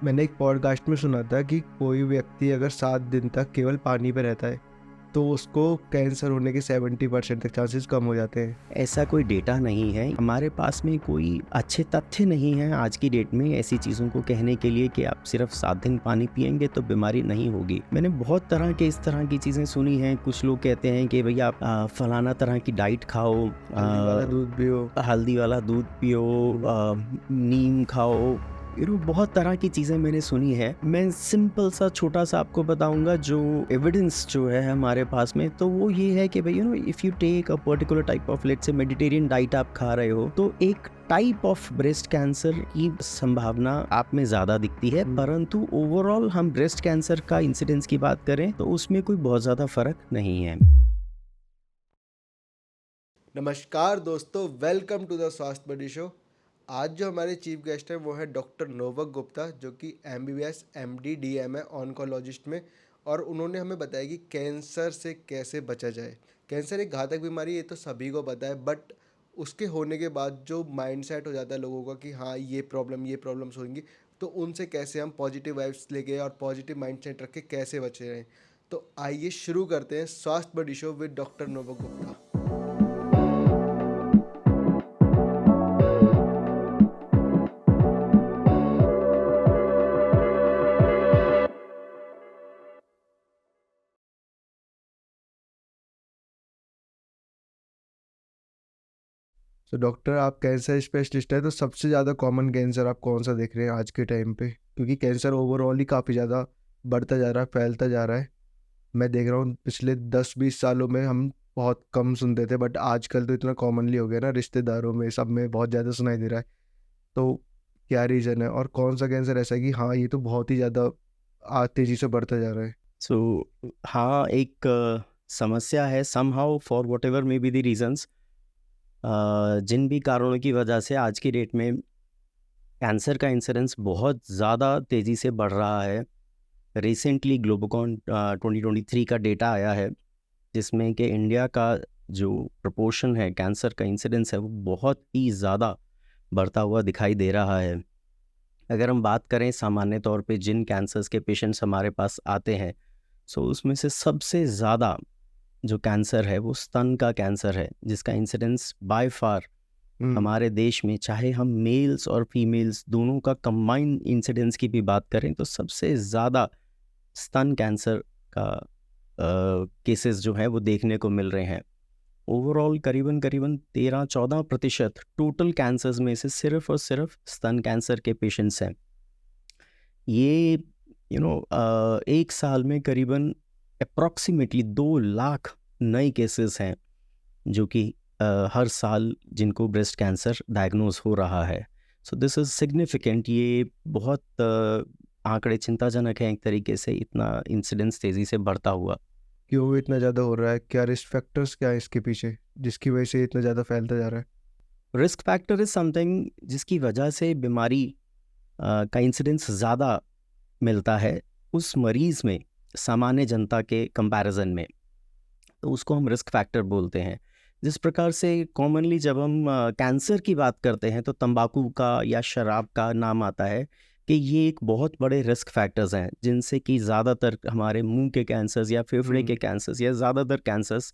मैंने एक पॉडकास्ट में सुना था कि कोई व्यक्ति अगर 7 दिन तक केवल पानी पे रहता है तो उसको कैंसर होने के 70% तक चांसेस कम हो जाते हैं। ऐसा कोई डेटा नहीं है, हमारे पास में कोई अच्छे तथ्य नहीं है आज की डेट में ऐसी चीज़ों को कहने के लिए कि आप सिर्फ 7 दिन पानी पिएंगे तो बीमारी नहीं होगी। मैंने बहुत तरह के इस तरह की चीज़ें सुनी हैं। कुछ लोग कहते हैं कि भैया आप फलाना तरह की डाइट खाओ, हल्दी वाला दूध पियो। हल्दी वाला दूध पियो, नीम खाओ, बहुत तरह की चीज़ें मैंने सुनी है। मैं सिंपल सा छोटा सा आपको बताऊंगा जो एविडेंस जो है हमारे पास में, तो वो ये है कि भाई if you take a particular type of let's say Mediterranean diet आप खा रहे हो तो एक टाइप ऑफ ब्रेस्ट कैंसर की संभावना आप में ज़्यादा दिखती है, परंतु ओवरऑल हम ब्रेस्ट कैंसर का इंसिडेंस की बात करें तो उसमें कोई बहुत ज़्यादा फर्क नहीं है। नमस्कार दोस्तों, वेलकम टू द स्वास्थ्य बडी शो। आज जो हमारे चीफ गेस्ट हैं वो है डॉक्टर नोवक गुप्ता, जो कि MBBS MD DM है ऑन्कोलॉजिस्ट में, और उन्होंने हमें बताया कि कैंसर से कैसे बचा जाए। कैंसर एक घातक बीमारी है, ये तो सभी को पता है, बट उसके होने के बाद जो माइंडसेट हो जाता है लोगों का कि हाँ ये प्रॉब्लम्स होंगी, तो उनसे कैसे हम पॉजिटिव वाइब्स लेके और पॉजिटिव माइंडसेट रख के कैसे बचे रहें। तो आइए शुरू करते हैं स्वास्थ्य बडी शो विद डॉक्टर नोवक गुप्ता। तो डॉक्टर, आप कैंसर स्पेशलिस्ट है, तो सबसे ज़्यादा कॉमन कैंसर आप कौन सा देख रहे हैं आज के टाइम पे? क्योंकि कैंसर ओवरऑल ही काफ़ी ज़्यादा बढ़ता जा रहा है, फैलता जा रहा है। मैं देख रहा हूँ पिछले 10-20 सालों में हम बहुत कम सुनते थे, बट आजकल तो इतना कॉमनली हो गया ना, रिश्तेदारों में सब में बहुत ज़्यादा सुनाई दे रहा है। तो क्या रीज़न है और कौन सा कैंसर ऐसा है कि हाँ ये तो बहुत ही ज़्यादा तेज़ी से बढ़ता जा रहा है? हाँ, एक समस्या है somehow for whatever may be the reasons. जिन भी कारणों की वजह से आज की डेट में कैंसर का इंसिडेंस बहुत ज़्यादा तेज़ी से बढ़ रहा है। रिसेंटली ग्लोबोकॉन 2023 का डेटा आया है जिसमें कि इंडिया का जो प्रपोर्शन है कैंसर का इंसिडेंस है वो बहुत ही ज़्यादा बढ़ता हुआ दिखाई दे रहा है। अगर हम बात करें सामान्य तौर पे जिन कैंसर्स के पेशेंट्स हमारे पास आते हैं, सो उसमें से सबसे ज़्यादा जो कैंसर है वो स्तन का कैंसर है, जिसका इंसिडेंस बाय फार हमारे देश में, चाहे हम मेल्स और फीमेल्स दोनों का कंबाइंड इंसिडेंस की भी बात करें तो सबसे ज़्यादा स्तन कैंसर का केसेस जो है वो देखने को मिल रहे हैं। ओवरऑल करीबन करीबन 13-14% टोटल कैंसर्स में से सिर्फ और सिर्फ स्तन कैंसर के पेशेंट्स हैं। ये एक साल में करीबन अप्रॉक्सीमेटली 2 लाख नए केसेस हैं जो कि हर साल जिनको ब्रेस्ट कैंसर डायग्नोज हो रहा है। So this is significant. ये बहुत आंकड़े चिंताजनक हैं एक तरीके से, इतना इंसिडेंस तेज़ी से बढ़ता हुआ। क्यों इतना ज़्यादा हो रहा है? क्या रिस्क फैक्टर्स क्या है इसके पीछे जिसकी वजह से इतना ज़्यादा फैलता जा रहा है? रिस्क फैक्टर इज़ समथिंग जिसकी वजह से बीमारी का इंसिडेंस ज़्यादा मिलता है उस मरीज़ में सामान्य जनता के कंपैरिजन में, तो उसको हम रिस्क फैक्टर बोलते हैं। जिस प्रकार से कॉमनली जब हम कैंसर की बात करते हैं तो तंबाकू का या शराब का नाम आता है कि ये एक बहुत बड़े रिस्क फैक्टर्स हैं जिनसे कि ज़्यादातर हमारे मुंह के कैंसर्स या फेफड़े के कैंसर्स या ज़्यादातर कैंसर्स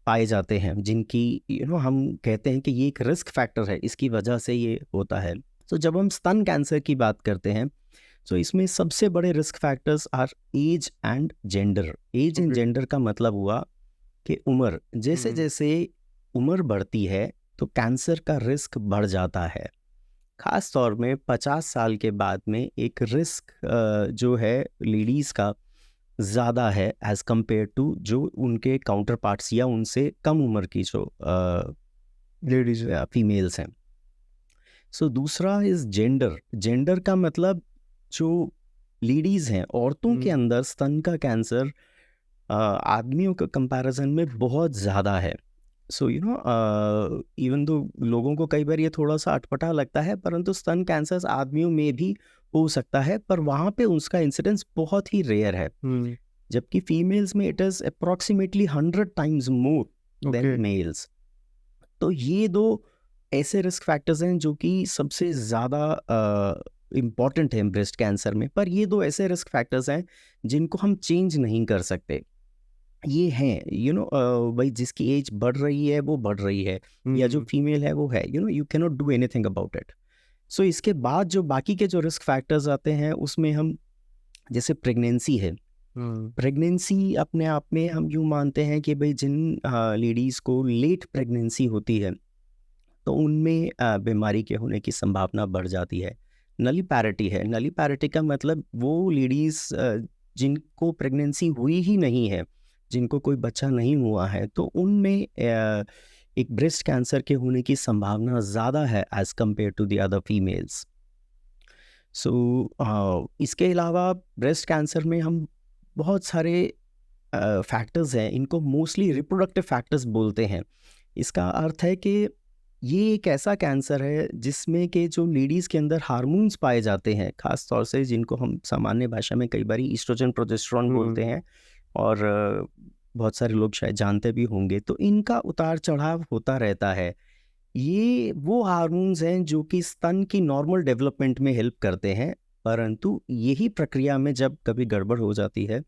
पाए जाते हैं, जिनकी हम कहते हैं कि ये एक रिस्क फैक्टर है, इसकी वजह से ये होता है। तो जब हम स्तन कैंसर की बात करते हैं तो इसमें सबसे बड़े risk factors are age and gender. Age and gender का मतलब हुआ कि उम्र, जैसे जैसे उम्र बढ़ती है तो कैंसर का रिस्क बढ़ जाता है। खास तौर में 50 साल के बाद में एक रिस्क जो है लेडीज़ का ज़्यादा है एज़ कम्पेयर टू जो उनके काउंटर पार्ट्स या उनसे कम उम्र की जो लेडीज फीमेल्स हैं। सो दूसरा इज़ जेंडर। जेंडर का मतलब जो लेडीज़ हैं, औरतों के अंदर स्तन का कैंसर आदमियों के कंपैरिजन में बहुत ज़्यादा है। सो इवन दो लोगों को कई बार ये थोड़ा सा अटपटा लगता है, परंतु स्तन कैंसर आदमियों में भी हो सकता है, पर वहाँ पे उसका इंसिडेंस बहुत ही रेयर है, जबकि फीमेल्स में it is approximately 100 times more than males. तो ये दो ऐसे रिस्क फैक्टर्स हैं जो कि सबसे ज़्यादा इम्पॉर्टेंट है ब्रेस्ट कैंसर में, पर ये 2 ऐसे रिस्क फैक्टर्स हैं जिनको हम चेंज नहीं कर सकते। ये हैं, भाई जिसकी एज बढ़ रही है वो बढ़ रही है, या जो फीमेल है वो है, you can not do anything about it. So इसके बाद जो बाकी के जो रिस्क फैक्टर्स आते हैं उसमें हम, जैसे प्रेगनेंसी है, प्रेगनेंसी अपने आप में हम यूँ मानते हैं कि भाई जिन लेडीज़ को लेट प्रेगनेंसी होती है तो उनमें बीमारी के होने की संभावना बढ़ जाती है। नलीपैरिटी है, नलीपैरिटी का मतलब वो लेडीज़ जिनको प्रेगनेंसी हुई ही नहीं है, जिनको कोई बच्चा नहीं हुआ है, तो उनमें एक ब्रेस्ट कैंसर के होने की संभावना ज़्यादा है as compare to the other females. So इसके अलावा ब्रेस्ट कैंसर में हम बहुत सारे फैक्टर्स हैं, इनको मोस्टली रिप्रोडक्टिव फैक्टर्स बोलते हैं। इसका अर्थ है कि ये एक ऐसा कैंसर है जिसमें कि जो लेडीज़ के अंदर हार्मोन्स पाए जाते हैं, ख़ास तौर से जिनको हम सामान्य भाषा में कई बार ईस्ट्रोजन प्रोजेस्टेरोन बोलते हैं, और बहुत सारे लोग शायद जानते भी होंगे, तो इनका उतार चढ़ाव होता रहता है। ये वो हार्मोन्स हैं जो कि स्तन की नॉर्मल डेवलपमेंट में हेल्प करते हैं, परंतु यही प्रक्रिया में जब कभी गड़बड़ हो जाती है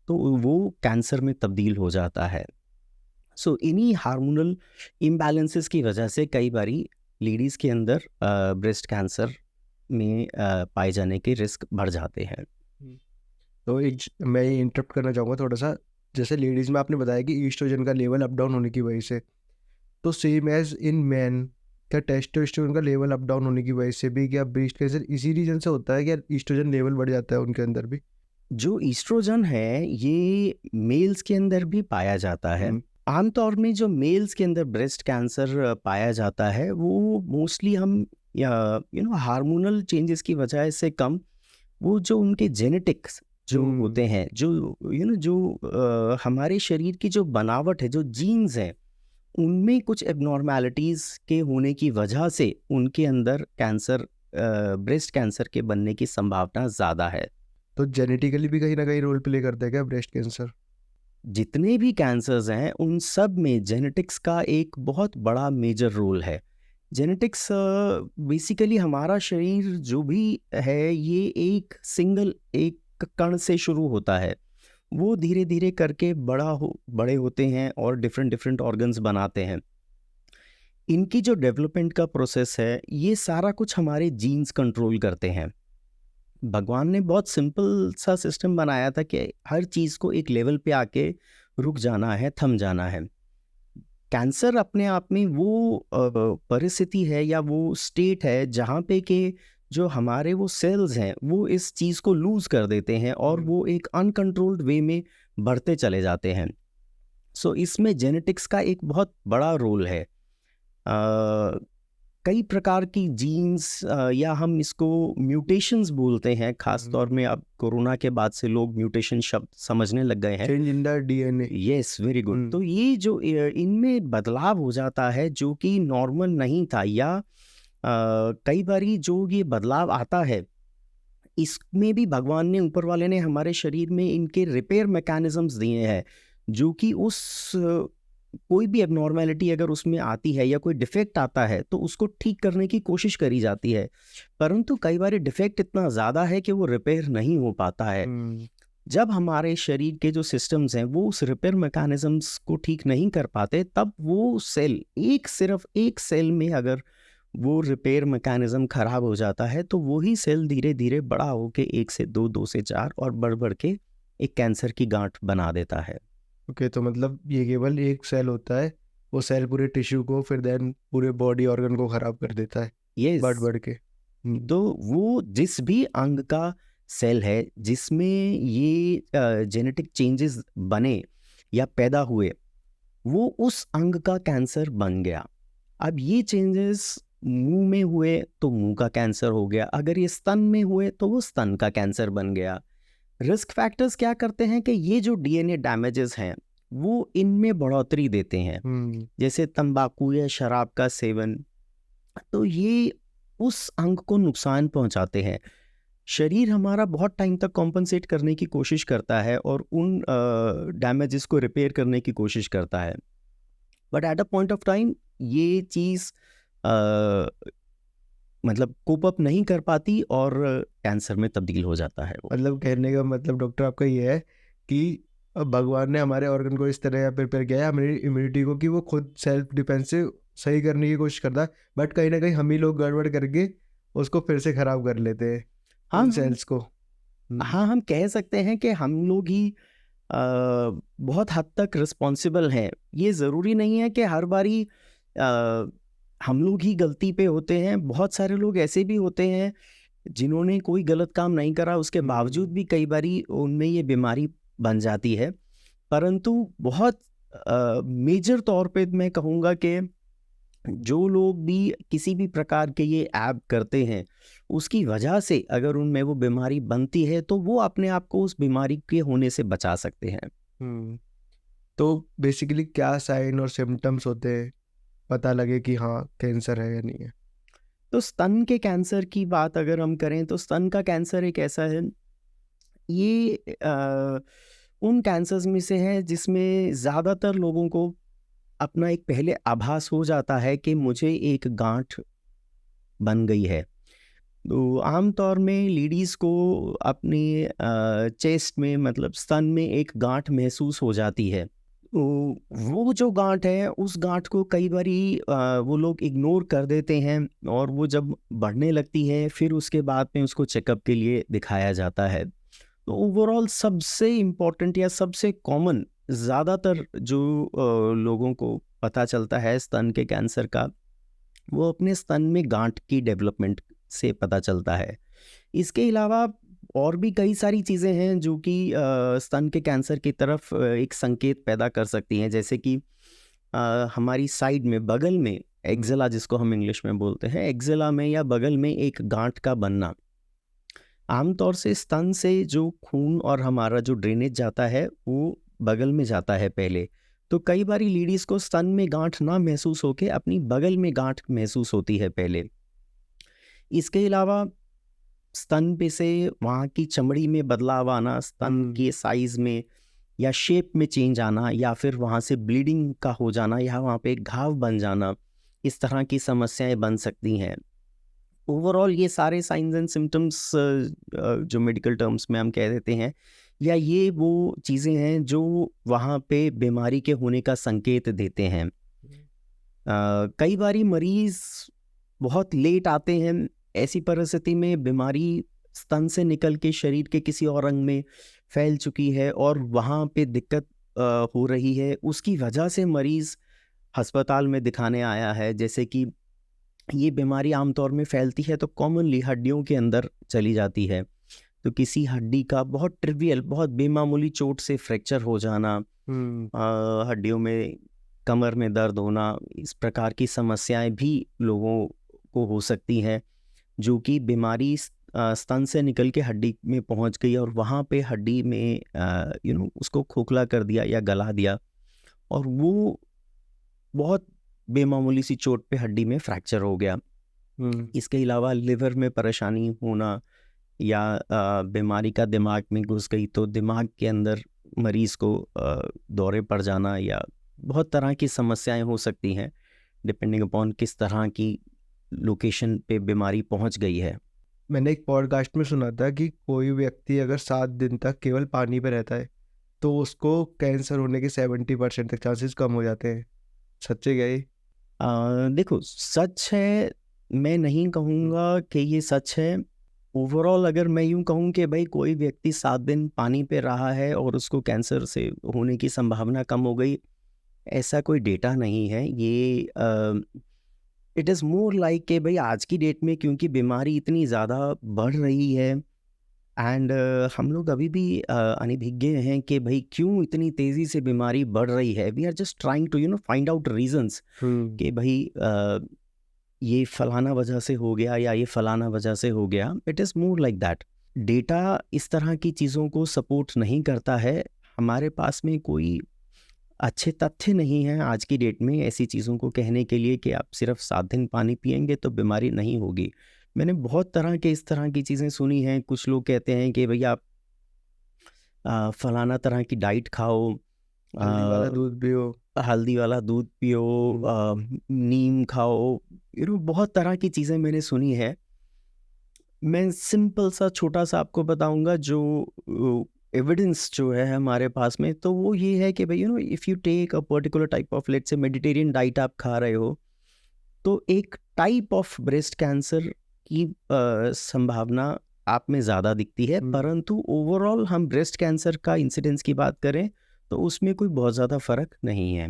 तो वो कैंसर में तब्दील हो जाता है। सो इन्हीं हार्मोनल इम्बैलेंसेस की वजह से कई बारी लेडीज़ के अंदर ब्रेस्ट कैंसर में पाए जाने के रिस्क बढ़ जाते हैं। तो मैं ये इंटरप्ट करना चाहूँगा थोड़ा सा। जैसे लेडीज़ में आपने बताया कि ईस्ट्रोजन का लेवल अप डाउन होने की वजह से, तो सेम एज इन मैन, क्या टेस्टोस्टेरोन का लेवल अप डाउन होने की वजह से भी क्या ब्रेस्ट कैंसर इसी रीजन से होता है, क्या ईस्ट्रोजन लेवल बढ़ जाता है उनके अंदर भी? जो ईस्ट्रोजन है ये मेल्स के अंदर भी पाया जाता है। आमतौर में जो मेल्स के अंदर ब्रेस्ट कैंसर पाया जाता है वो मोस्टली हम हार्मोनल चेंजेस की वजह से कम, वो जो उनके जेनेटिक्स जो होते हैं, जो हमारे शरीर की जो बनावट है, जो जीन्स हैं, उनमें कुछ एबनॉर्मेलिटीज़ के होने की वजह से उनके अंदर कैंसर, ब्रेस्ट कैंसर के बनने की संभावना ज़्यादा है। तो जेनेटिकली भी कहीं ना कहीं रोल प्ले करता है क्या ब्रेस्ट कैंसर? जितने भी कैंसर्स हैं उन सब में जेनेटिक्स का एक बहुत बड़ा मेजर रोल है। जेनेटिक्स बेसिकली हमारा शरीर जो भी है ये एक कण से शुरू होता है, वो धीरे धीरे करके बड़े होते हैं और डिफरेंट ऑर्गन्स बनाते हैं। इनकी जो डेवलपमेंट का प्रोसेस है ये सारा कुछ हमारे जीन्स कंट्रोल करते हैं। भगवान ने बहुत सिंपल सा सिस्टम बनाया था कि हर चीज़ को एक लेवल पे आके रुक जाना है, थम जाना है। कैंसर अपने आप में वो परिस्थिति है या वो स्टेट है जहाँ पे कि जो हमारे वो सेल्स हैं वो इस चीज़ को लूज़ कर देते हैं और वो एक अनकंट्रोल्ड वे में बढ़ते चले जाते हैं। सो इसमें जेनेटिक्स का एक बहुत बड़ा रोल है। कई प्रकार की जीन्स या हम इसको म्यूटेशंस बोलते हैं, खास तौर में अब कोरोना के बाद से लोग म्यूटेशन शब्द समझने लग गए हैं। Change in the DNA. Yes, very good. तो ये जो इनमें बदलाव हो जाता है जो कि नॉर्मल नहीं था, या कई बारी जो ये बदलाव आता है इसमें भी भगवान ने, ऊपर वाले ने हमारे शरीर में इनके रिपेयर मैकेनिज्म्स दिए हैं जो कि उस कोई भी एबनॉर्मेलिटी अगर उसमें आती है या कोई डिफेक्ट आता है तो उसको ठीक करने की कोशिश करी जाती है, परंतु कई बार डिफेक्ट इतना ज़्यादा है कि वो रिपेयर नहीं हो पाता है। जब हमारे शरीर के जो सिस्टम्स हैं वो उस रिपेयर मैकेनिज्म्स को ठीक नहीं कर पाते, तब वो सेल सिर्फ एक सेल में अगर वो रिपेयर मैकेनिज्म खराब हो जाता है तो वही सेल धीरे धीरे बड़ा होके 1 से 2, 2 से 4 और बढ़ के एक कैंसर की गांठ बना देता है। ओके, तो मतलब ये केवल एक सेल होता है, वो सेल पूरे टिश्यू को फिर देन पूरे बॉडी ऑर्गन को खराब कर देता है ये बढ़ के। तो वो जिस भी अंग का सेल है जिसमें ये जेनेटिक चेंजेस बने या पैदा हुए, वो उस अंग का कैंसर बन गया। अब ये चेंजेस मुंह में हुए तो मुंह का कैंसर हो गया, अगर ये स्तन में हुए तो वो स्तन का कैंसर बन गया। रिस्क फैक्टर्स क्या करते हैं कि ये जो डीएनए डैमेजेस हैं वो इनमें बढ़ोतरी देते हैं, जैसे तंबाकू या शराब का सेवन, तो ये उस अंग को नुकसान पहुंचाते हैं। शरीर हमारा बहुत टाइम तक कॉम्पनसेट करने की कोशिश करता है और उन डैमेजेस को रिपेयर करने की कोशिश करता है, but at a point of time ये चीज़ मतलब कोप अप नहीं कर पाती और कैंसर में तब्दील हो जाता है वो। मतलब कहने का मतलब डॉक्टर आपका ये है कि भगवान ने हमारे ऑर्गन को इस तरह प्रिपेयर किया है हमारी इम्यूनिटी को कि वो खुद सेल्फ डिफेंस से सही करने की कोशिश करता है, बट कहीं ना कहीं हम ही लोग गड़बड़ करके उसको फिर से खराब कर लेते हैं हाँ उन हम सेल्स को। हाँ हम कह सकते हैं कि हम लोग ही बहुत हद तक रिस्पॉन्सिबल हैं। ये ज़रूरी नहीं है कि हर बारी अ, हम लोग ही गलती पे होते हैं। बहुत सारे लोग ऐसे भी होते हैं जिन्होंने कोई गलत काम नहीं करा, उसके बावजूद भी कई बारी उनमें ये बीमारी बन जाती है। परंतु बहुत मेजर तौर पे मैं कहूँगा कि जो लोग भी किसी भी प्रकार के ये ऐप करते हैं, उसकी वजह से अगर उनमें वो बीमारी बनती है तो वो अपने आप को उस बीमारी के होने से बचा सकते हैं। हम्म, तो बेसिकली क्या साइन और सिम्टम्स होते हैं पता लगे कि हाँ कैंसर है या नहीं है? तो स्तन के कैंसर की बात अगर हम करें तो स्तन का कैंसर एक ऐसा है, ये उन कैंसर्स में से है जिसमें ज़्यादातर लोगों को अपना एक पहले आभास हो जाता है कि मुझे एक गांठ बन गई है। तो आमतौर में लेडीज़ को अपनी चेस्ट में मतलब स्तन में एक गांठ महसूस हो जाती है। तो वो जो गांठ है उस गांठ को कई बारी वो लोग इग्नोर कर देते हैं और वो जब बढ़ने लगती है फिर उसके बाद में उसको चेकअप के लिए दिखाया जाता है। तो ओवरऑल सबसे इम्पोर्टेंट या सबसे कॉमन ज़्यादातर जो लोगों को पता चलता है स्तन के कैंसर का, वो अपने स्तन में गांठ की डेवलपमेंट से पता चलता है। इसके अलावा और भी कई सारी चीज़ें हैं जो कि स्तन के कैंसर की तरफ एक संकेत पैदा कर सकती हैं, जैसे कि हमारी साइड में बगल में एक्जिला जिसको हम इंग्लिश में बोलते हैं, एक्जिला में या बगल में एक गांठ का बनना। आमतौर से स्तन से जो खून और हमारा जो ड्रेनेज जाता है वो बगल में जाता है पहले। तो कई बारी लेडीज़ को स्तन में गांठ ना महसूस होके अपनी बगल में गांठ महसूस होती है पहले। इसके अलावा स्तन पे से वहाँ की चमड़ी में बदलाव आना, स्तन के साइज़ में या शेप में चेंज आना, या फिर वहाँ से ब्लीडिंग का हो जाना या वहाँ पे एक घाव बन जाना, इस तरह की समस्याएं बन सकती हैं। ओवरऑल ये सारे साइंस एंड सिम्टम्स जो मेडिकल टर्म्स में हम कह देते हैं, या ये वो चीज़ें हैं जो वहाँ पे बीमारी के होने का संकेत देते हैं। कई बारी मरीज़ बहुत लेट आते हैं, ऐसी परिस्थिति में बीमारी स्तन से निकल के शरीर के किसी और अंग में फैल चुकी है और वहाँ पे दिक्कत हो रही है, उसकी वजह से मरीज़ अस्पताल में दिखाने आया है। जैसे कि ये बीमारी आमतौर में फैलती है तो कॉमनली हड्डियों के अंदर चली जाती है। तो किसी हड्डी का बहुत ट्रिवियल, बहुत बेमामूली चोट से फ्रैक्चर हो जाना, हड्डियों में, कमर में दर्द होना, इस प्रकार की समस्याएं भी लोगों को हो सकती हैं, जो कि बीमारी स्तन से निकल के हड्डी में पहुंच गई और वहाँ पे हड्डी में उसको खोखला कर दिया या गला दिया और वो बहुत बेमामूली सी चोट पे हड्डी में फ्रैक्चर हो गया। इसके अलावा लिवर में परेशानी होना या बीमारी का दिमाग में घुस गई तो दिमाग के अंदर मरीज़ को दौरे पड़ जाना, या बहुत तरह की समस्याएं हो सकती हैं डिपेंडिंग अपॉन किस तरह की लोकेशन पे बीमारी पहुंच गई है। मैंने एक पॉडकास्ट में सुना था कि कोई व्यक्ति अगर 7 दिन तक केवल पानी पे रहता है तो उसको कैंसर होने के 70% तक चांसेस कम हो जाते हैं। सच है क्या ये? देखो सच है, मैं नहीं कहूँगा कि ये सच है। ओवरऑल अगर मैं यूँ कहूँ कि भाई कोई व्यक्ति 7 दिन पानी पे रहा है और उसको कैंसर से होने की संभावना कम हो गई, ऐसा कोई डेटा नहीं है। ये इट इज़ मोर लाइक कि भाई आज की डेट में क्योंकि बीमारी इतनी ज़्यादा बढ़ रही है एंड हम लोग अभी भी अनभिज्ञ हैं कि भाई क्यों इतनी तेज़ी से बीमारी बढ़ रही है। We are just trying to find out reasons कि भाई ये फलाना वजह से हो गया या ये फलाना वजह से हो गया। It is more like that. Data इस तरह की चीज़ों को सपोर्ट नहीं करता है। हमारे पास में कोई अच्छे तथ्य नहीं हैं आज की डेट में ऐसी चीज़ों को कहने के लिए कि आप सिर्फ 7 दिन पानी पिएंगे तो बीमारी नहीं होगी। मैंने बहुत तरह के इस तरह की चीज़ें सुनी हैं। कुछ लोग कहते हैं कि भैया आप फलाना तरह की डाइट खाओ हल्दी वाला अ, दूध पियो। हल्दी वाला दूध पियो, नीम खाओ, बहुत तरह की चीज़ें मैंने सुनी है। मैं सिंपल सा छोटा-सा आपको बताऊँगा जो एविडेंस जो है हमारे पास में, तो वो ये है कि भई if you take a particular type of, let's say Mediterranean diet आप खा रहे हो, तो एक टाइप ऑफ ब्रेस्ट कैंसर की संभावना आप में ज़्यादा दिखती है, हुँ। परंतु ओवरऑल हम ब्रेस्ट कैंसर का इंसिडेंस की बात करें, तो उसमें कोई बहुत ज़्यादा फ़र्क नहीं है।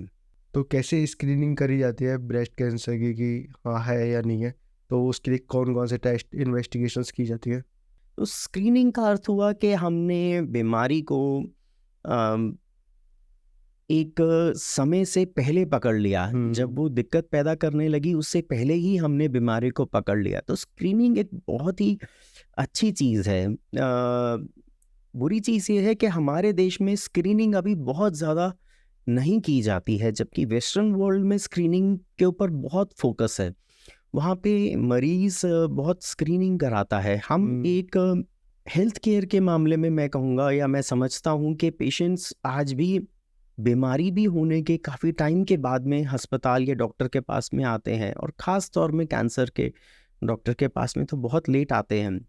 तो कैसे स्क्रीनिंग करी जाती है ब्रेस्ट कैंसर की कि हाँ है या नहीं है? तो उसके लिए कौन-कौन से टेस्ट इन्वेस्टिगेशंस की जाती है? तो स्क्रीनिंग का अर्थ हुआ कि हमने बीमारी को अम, एक समय से पहले पकड़ लिया। जब वो दिक्कत पैदा करने लगी उससे पहले ही हमने बीमारी को पकड़ लिया। तो स्क्रीनिंग एक बहुत ही अच्छी चीज़ है। बुरी चीज़ ये है कि हमारे देश में स्क्रीनिंग अभी बहुत ज़्यादा नहीं की जाती है, जबकि वेस्टर्न वर्ल्ड में स्क्रीनिंग के ऊपर बहुत फोकस है। वहाँ पे मरीज़ बहुत स्क्रीनिंग कराता है। हम हुँ। एक हेल्थ केयर के मामले में मैं कहूँगा या मैं समझता हूँ कि पेशेंट्स आज भी बीमारी भी होने के काफ़ी टाइम के बाद में अस्पताल या डॉक्टर के पास में आते हैं, और ख़ास तौर में कैंसर के डॉक्टर के पास में तो बहुत लेट आते हैं।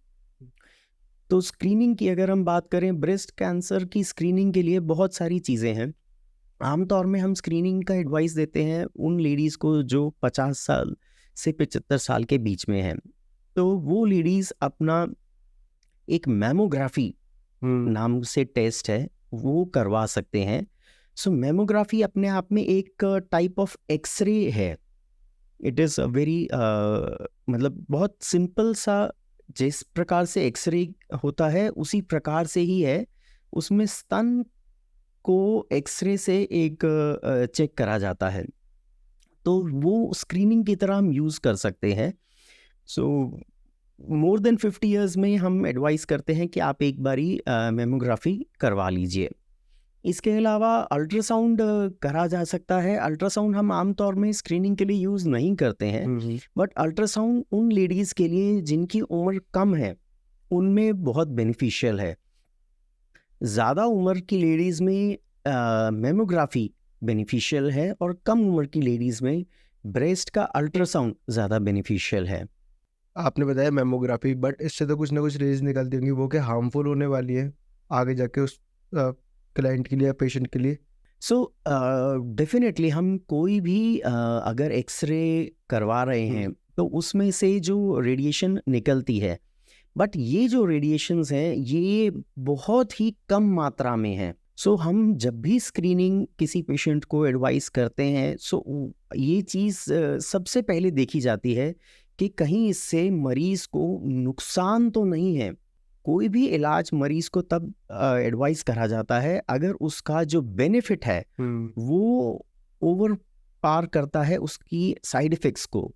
तो स्क्रीनिंग की अगर हम बात करें, ब्रेस्ट कैंसर की स्क्रीनिंग के लिए बहुत सारी चीज़ें हैं। आमतौर में हम स्क्रीनिंग का एडवाइस देते हैं उन लेडीज़ को जो 50 साल से 75 साल के बीच में हैं। तो वो लेडीज़ अपना एक मैमोग्राफी हुँ। नाम से टेस्ट है, वो करवा सकते हैं। सो मैमोग्राफी अपने आप में एक टाइप ऑफ एक्स-रे है। इट इज़ अ वेरी मतलब बहुत सिंपल सा, जिस प्रकार से एक्स-रे होता है उसी प्रकार से ही है। उसमें स्तन को एक्स-रे से एक चेक करा जाता है। तो वो स्क्रीनिंग की तरह हम यूज़ कर सकते हैं। सो मोर देन 50 इयर्स में हम एडवाइस करते हैं कि आप एक बारी मैमोग्राफी करवा लीजिए। इसके अलावा अल्ट्रासाउंड करा जा सकता है। अल्ट्रासाउंड हम आमतौर में स्क्रीनिंग के लिए यूज़ नहीं करते हैं, हुँ, हुँ। बट अल्ट्रासाउंड उन लेडीज़ के लिए जिनकी उम्र कम है, उनमें बहुत बेनिफिशियल है। ज़्यादा उम्र की लेडीज़ में मैमोग्राफी बेनिफिशियल है, और कम उम्र की लेडीज़ में ब्रेस्ट का अल्ट्रासाउंड ज़्यादा बेनिफिशियल है। आपने बताया मैमोग्राफी, बट इससे तो कुछ ना कुछ रेज़ निकलती होंगी वो क्या हार्मफुल होने वाली है आगे जाके उस क्लाइंट के लिए या पेशेंट के लिए? सो डेफिनेटली हम कोई भी अगर एक्सरे करवा रहे हुँ। हैं, तो उसमें से जो रेडिएशन निकलती है, बट ये जो रेडिएशंस हैं ये बहुत ही कम मात्रा में हैं। सो हम जब भी स्क्रीनिंग किसी पेशेंट को एडवाइस करते हैं, ये चीज़ सबसे पहले देखी जाती है कि कहीं इससे मरीज़ को नुकसान तो नहीं है। कोई भी इलाज मरीज़ को तब एडवाइस करा जाता है अगर उसका जो बेनिफिट है हुँ। वो ओवर पार करता है उसकी साइड इफ़ेक्ट्स को।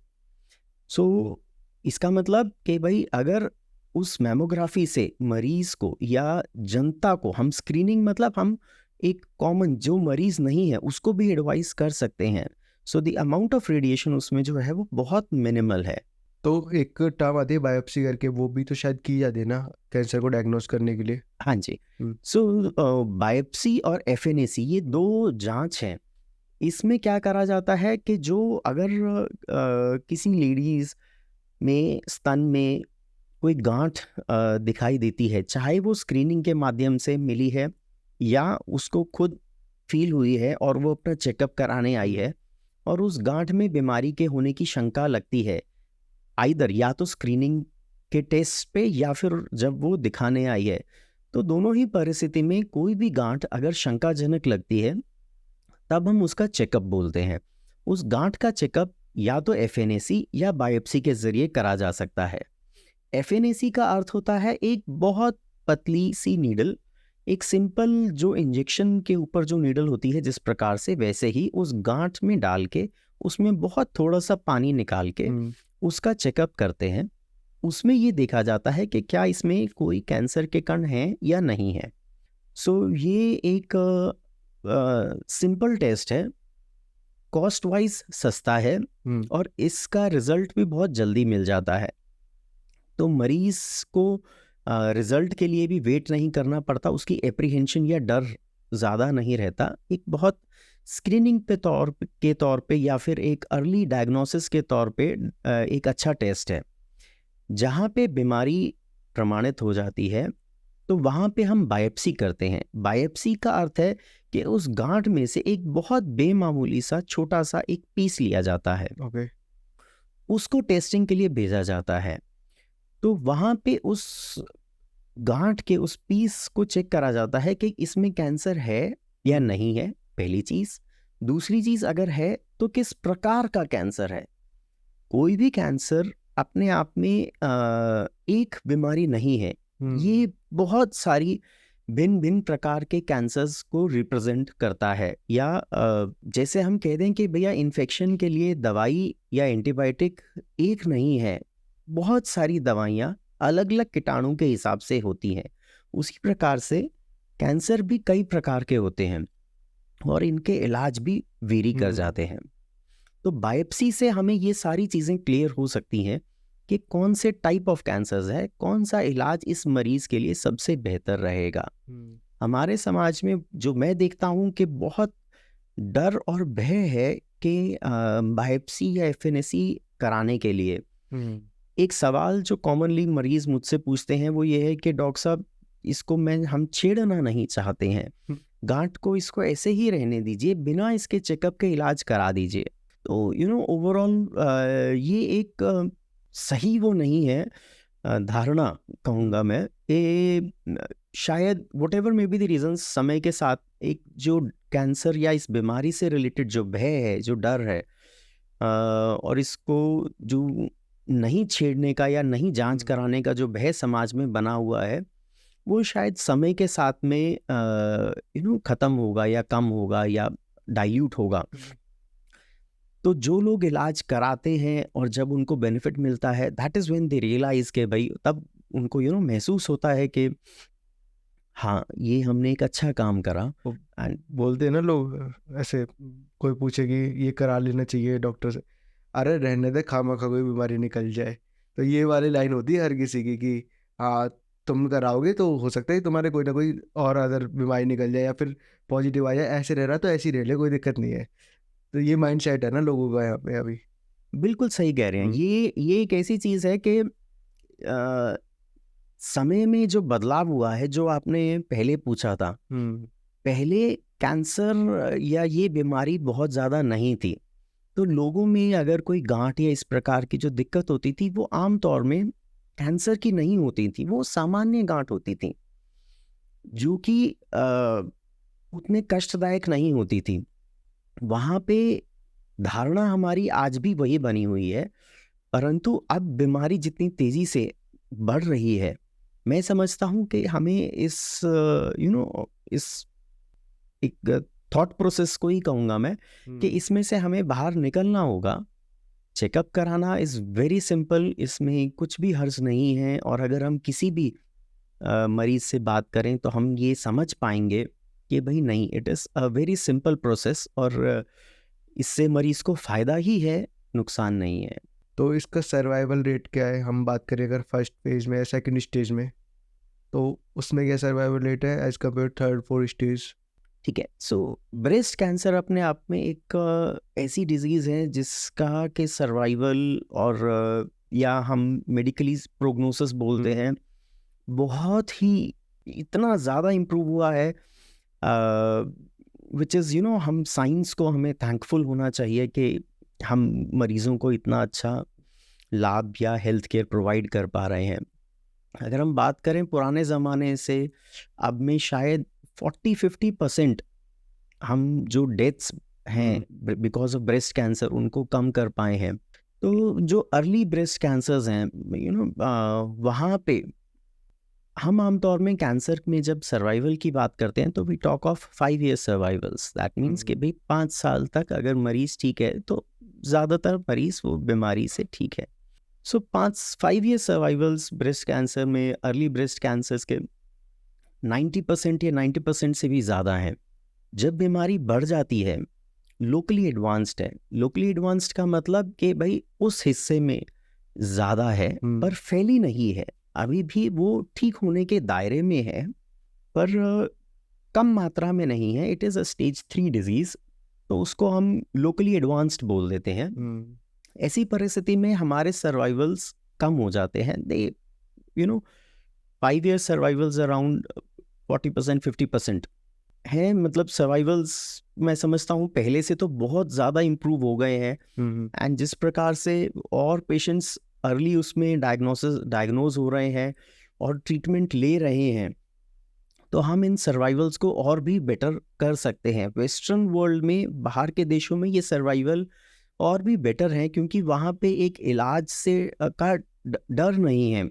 सो इसका मतलब कि भाई अगर उस मैमोग्राफी से मरीज को या जनता को हम स्क्रीनिंग, मतलब हम एक कॉमन जो मरीज नहीं है उसको भी एडवाइस कर सकते हैं। So the amount of radiation उसमें जो है वो बहुत मिनिमल है। तो एक टर्म आती है बायोप्सी करके, वो भी तो शायद की जाती है ना कैंसर को डायग्नोस करने के लिए? हाँ जी। हुँ। सो बायोप्सी और एफएनएसी ये दो जांच हैं। इसमें क्या करा जाता है कि जो अगर किसी लेडीज में स्तन में कोई गांठ दिखाई देती है, चाहे वो स्क्रीनिंग के माध्यम से मिली है या उसको खुद फील हुई है और वो अपना चेकअप कराने आई है, और उस गांठ में बीमारी के होने की शंका लगती है, आइदर या तो स्क्रीनिंग के टेस्ट पे या फिर जब वो दिखाने आई है, तो दोनों ही परिस्थिति में कोई भी गांठ अगर शंकाजनक लगती है तब हम उसका चेकअप बोलते हैं। उस गांठ का चेकअप या तो एफएनएसी या बायोप्सी के जरिए करा जा सकता है। एफएनएसी का अर्थ होता है एक बहुत पतली सी नीडल, एक सिंपल जो इंजेक्शन के ऊपर जो नीडल होती है जिस प्रकार से, वैसे ही उस गांठ में डाल के उसमें बहुत थोड़ा सा पानी निकाल के हुँ। उसका चेकअप करते हैं। उसमें ये देखा जाता है कि क्या इसमें कोई कैंसर के कण हैं या नहीं है। सो ये एक सिंपल टेस्ट है, कॉस्ट वाइज सस्ता है, हुँ। और इसका रिजल्ट भी बहुत जल्दी मिल जाता है। तो मरीज को रिजल्ट के लिए भी वेट नहीं करना पड़ता, उसकी एप्रीहेंशन या डर ज़्यादा नहीं रहता, एक बहुत स्क्रीनिंग के तौर पे या फिर एक अर्ली डायग्नोसिस के तौर पे एक अच्छा टेस्ट है। जहाँ पे बीमारी प्रमाणित हो जाती है तो वहाँ पे हम बायोप्सी करते हैं। बायोप्सी का अर्थ है कि उस गांठ में से एक बहुत बेमामूली सा छोटा सा एक पीस लिया जाता है, ओके। उसको टेस्टिंग के लिए भेजा जाता है। तो वहाँ पे उस गांठ के उस पीस को चेक करा जाता है कि इसमें कैंसर है या नहीं है, पहली चीज़। दूसरी चीज़, अगर है तो किस प्रकार का कैंसर है। कोई भी कैंसर अपने आप में एक बीमारी नहीं है, ये बहुत सारी भिन्न भिन्न प्रकार के कैंसर्स को रिप्रेजेंट करता है। या जैसे हम कह दें कि भैया इन्फेक्शन के लिए दवाई या एंटीबायोटिक एक नहीं है, बहुत सारी दवाइयाँ अलग अलग कीटाणु के हिसाब से होती हैं। उसी प्रकार से कैंसर भी कई प्रकार के होते हैं और इनके इलाज भी वेरी कर जाते हैं। तो बायोप्सी से हमें ये सारी चीज़ें क्लियर हो सकती हैं कि कौन से टाइप ऑफ कैंसर्स है, कौन सा इलाज इस मरीज के लिए सबसे बेहतर रहेगा। हमारे समाज में जो मैं देखता हूँ कि बहुत डर और भय है कि बायोप्सी या एफएनएसी कराने के लिए। एक सवाल जो कॉमनली मरीज मुझसे पूछते हैं वो ये है कि डॉक्टर साहब, इसको हम छेड़ना नहीं चाहते हैं, गांठ को इसको ऐसे ही रहने दीजिए, बिना इसके चेकअप के इलाज करा दीजिए। तो ओवरऑल ये एक सही वो नहीं है धारणा, कहूँगा मैं कि शायद what ever may be the reasons, समय के साथ एक जो कैंसर या इस बीमारी से रिलेटेड जो भय है, जो डर है, और इसको जो नहीं छेड़ने का या नहीं जांच कराने का जो भय समाज में बना हुआ है, वो शायद समय के साथ में ख़त्म होगा या कम होगा या डाइल्यूट होगा। तो जो लोग इलाज कराते हैं और जब उनको बेनिफिट मिलता है, that is when they realise के भाई, तब उनको महसूस होता है कि हाँ, ये हमने एक अच्छा काम करा। एंड बोलते हैं ना लोग, ऐसे कोई पूछे कि ये करा लेना चाहिए डॉक्टर से, अरे रहने दे, खामखा कोई बीमारी निकल जाए। तो ये वाली लाइन होती है हर किसी की कि हाँ, तुम कराओगे तो हो सकता है तुम्हारे कोई ना कोई और अदर बीमारी निकल जाए या फिर पॉजिटिव आ जाए, ऐसे रह रहा तो ऐसे ही रह ले, कोई दिक्कत नहीं है। तो ये माइंड सेट है ना लोगों का यहाँ पे अभी। बिल्कुल सही कह रहे हैं। ये एक ऐसी चीज़ है कि समय में जो बदलाव हुआ है, जो आपने पहले पूछा था, पहले कैंसर या ये बीमारी बहुत ज़्यादा नहीं थी। तो लोगों में अगर कोई गांठ या इस प्रकार की जो दिक्कत होती थी, वो आम तौर में कैंसर की नहीं होती थी, वो सामान्य गांठ होती थी जो कि उतने कष्टदायक नहीं होती थी। वहाँ पे धारणा हमारी आज भी वही बनी हुई है, परंतु अब बीमारी जितनी तेज़ी से बढ़ रही है, मैं समझता हूँ कि हमें इस इस एक थॉट प्रोसेस को ही कहूँगा मैं कि इसमें से हमें बाहर निकलना होगा। चेकअप कराना इज़ वेरी सिंपल, इसमें कुछ भी हर्ज नहीं है। और अगर हम किसी भी मरीज़ से बात करें तो हम ये समझ पाएंगे कि भाई नहीं, it is a very simple process और इससे मरीज़ को फ़ायदा ही है, नुकसान नहीं है। तो इसका सर्वाइवल रेट क्या है? हम बात करें अगर फर्स्ट फेज में या सेकंड स्टेज में, तो उसमें क्या सर्वाइवल रेट है as compared third fourth stage? ठीक है। सो ब्रेस्ट कैंसर अपने आप में एक ऐसी डिजीज़ है जिसका कि सर्वाइवल और या हम मेडिकली प्रोग्नोसिस बोलते हैं, बहुत ही इतना ज़्यादा इम्प्रूव हुआ है, विच इज़ हम साइंस को हमें थैंकफुल होना चाहिए कि हम मरीज़ों को इतना अच्छा लाभ या हेल्थ केयर प्रोवाइड कर पा रहे हैं। अगर हम बात करें पुराने ज़माने से, अब में शायद 40-50% हम जो डेथ्स हैं बिकॉज ऑफ ब्रेस्ट कैंसर, उनको कम कर पाए हैं। तो जो अर्ली ब्रेस्ट कैंसर्स हैं, वहाँ पे हम आमतौर में कैंसर में जब सर्वाइवल की बात करते हैं तो we talk of 5 years survivals. That means कि भाई 5 साल तक अगर मरीज़ ठीक है तो ज़्यादातर मरीज़ वो बीमारी से ठीक है। सो 5 years सर्वाइवल्स ब्रेस्ट कैंसर में, अर्ली ब्रेस्ट कैंसर्स के 90% या 90% से भी ज़्यादा हैं। जब बीमारी बढ़ जाती है, लोकली एडवांस्ड है। लोकली एडवांस्ड का मतलब कि भाई उस हिस्से में ज़्यादा है पर फैली नहीं है, अभी भी वो ठीक होने के दायरे में है, पर कम मात्रा में नहीं है, it is a stage 3 disease, तो उसको हम लोकली एडवांस्ड बोल देते हैं। ऐसी परिस्थिति में हमारे सर्वाइवल्स कम हो जाते हैं, they you know 5 year survivals around 40% 50% हैं, मतलब सर्वाइवल्स मैं समझता हूँ पहले से तो बहुत ज़्यादा इम्प्रूव हो गए हैं। एंड जिस प्रकार से और पेशेंट्स अर्ली उसमें डायग्नोज हो रहे हैं और ट्रीटमेंट ले रहे हैं, तो हम इन सर्वाइवल्स को और भी बेटर कर सकते हैं। वेस्टर्न वर्ल्ड में, बाहर के देशों में ये सर्वाइवल और भी बेटर है, क्योंकि वहाँ पे एक इलाज से का डर नहीं है।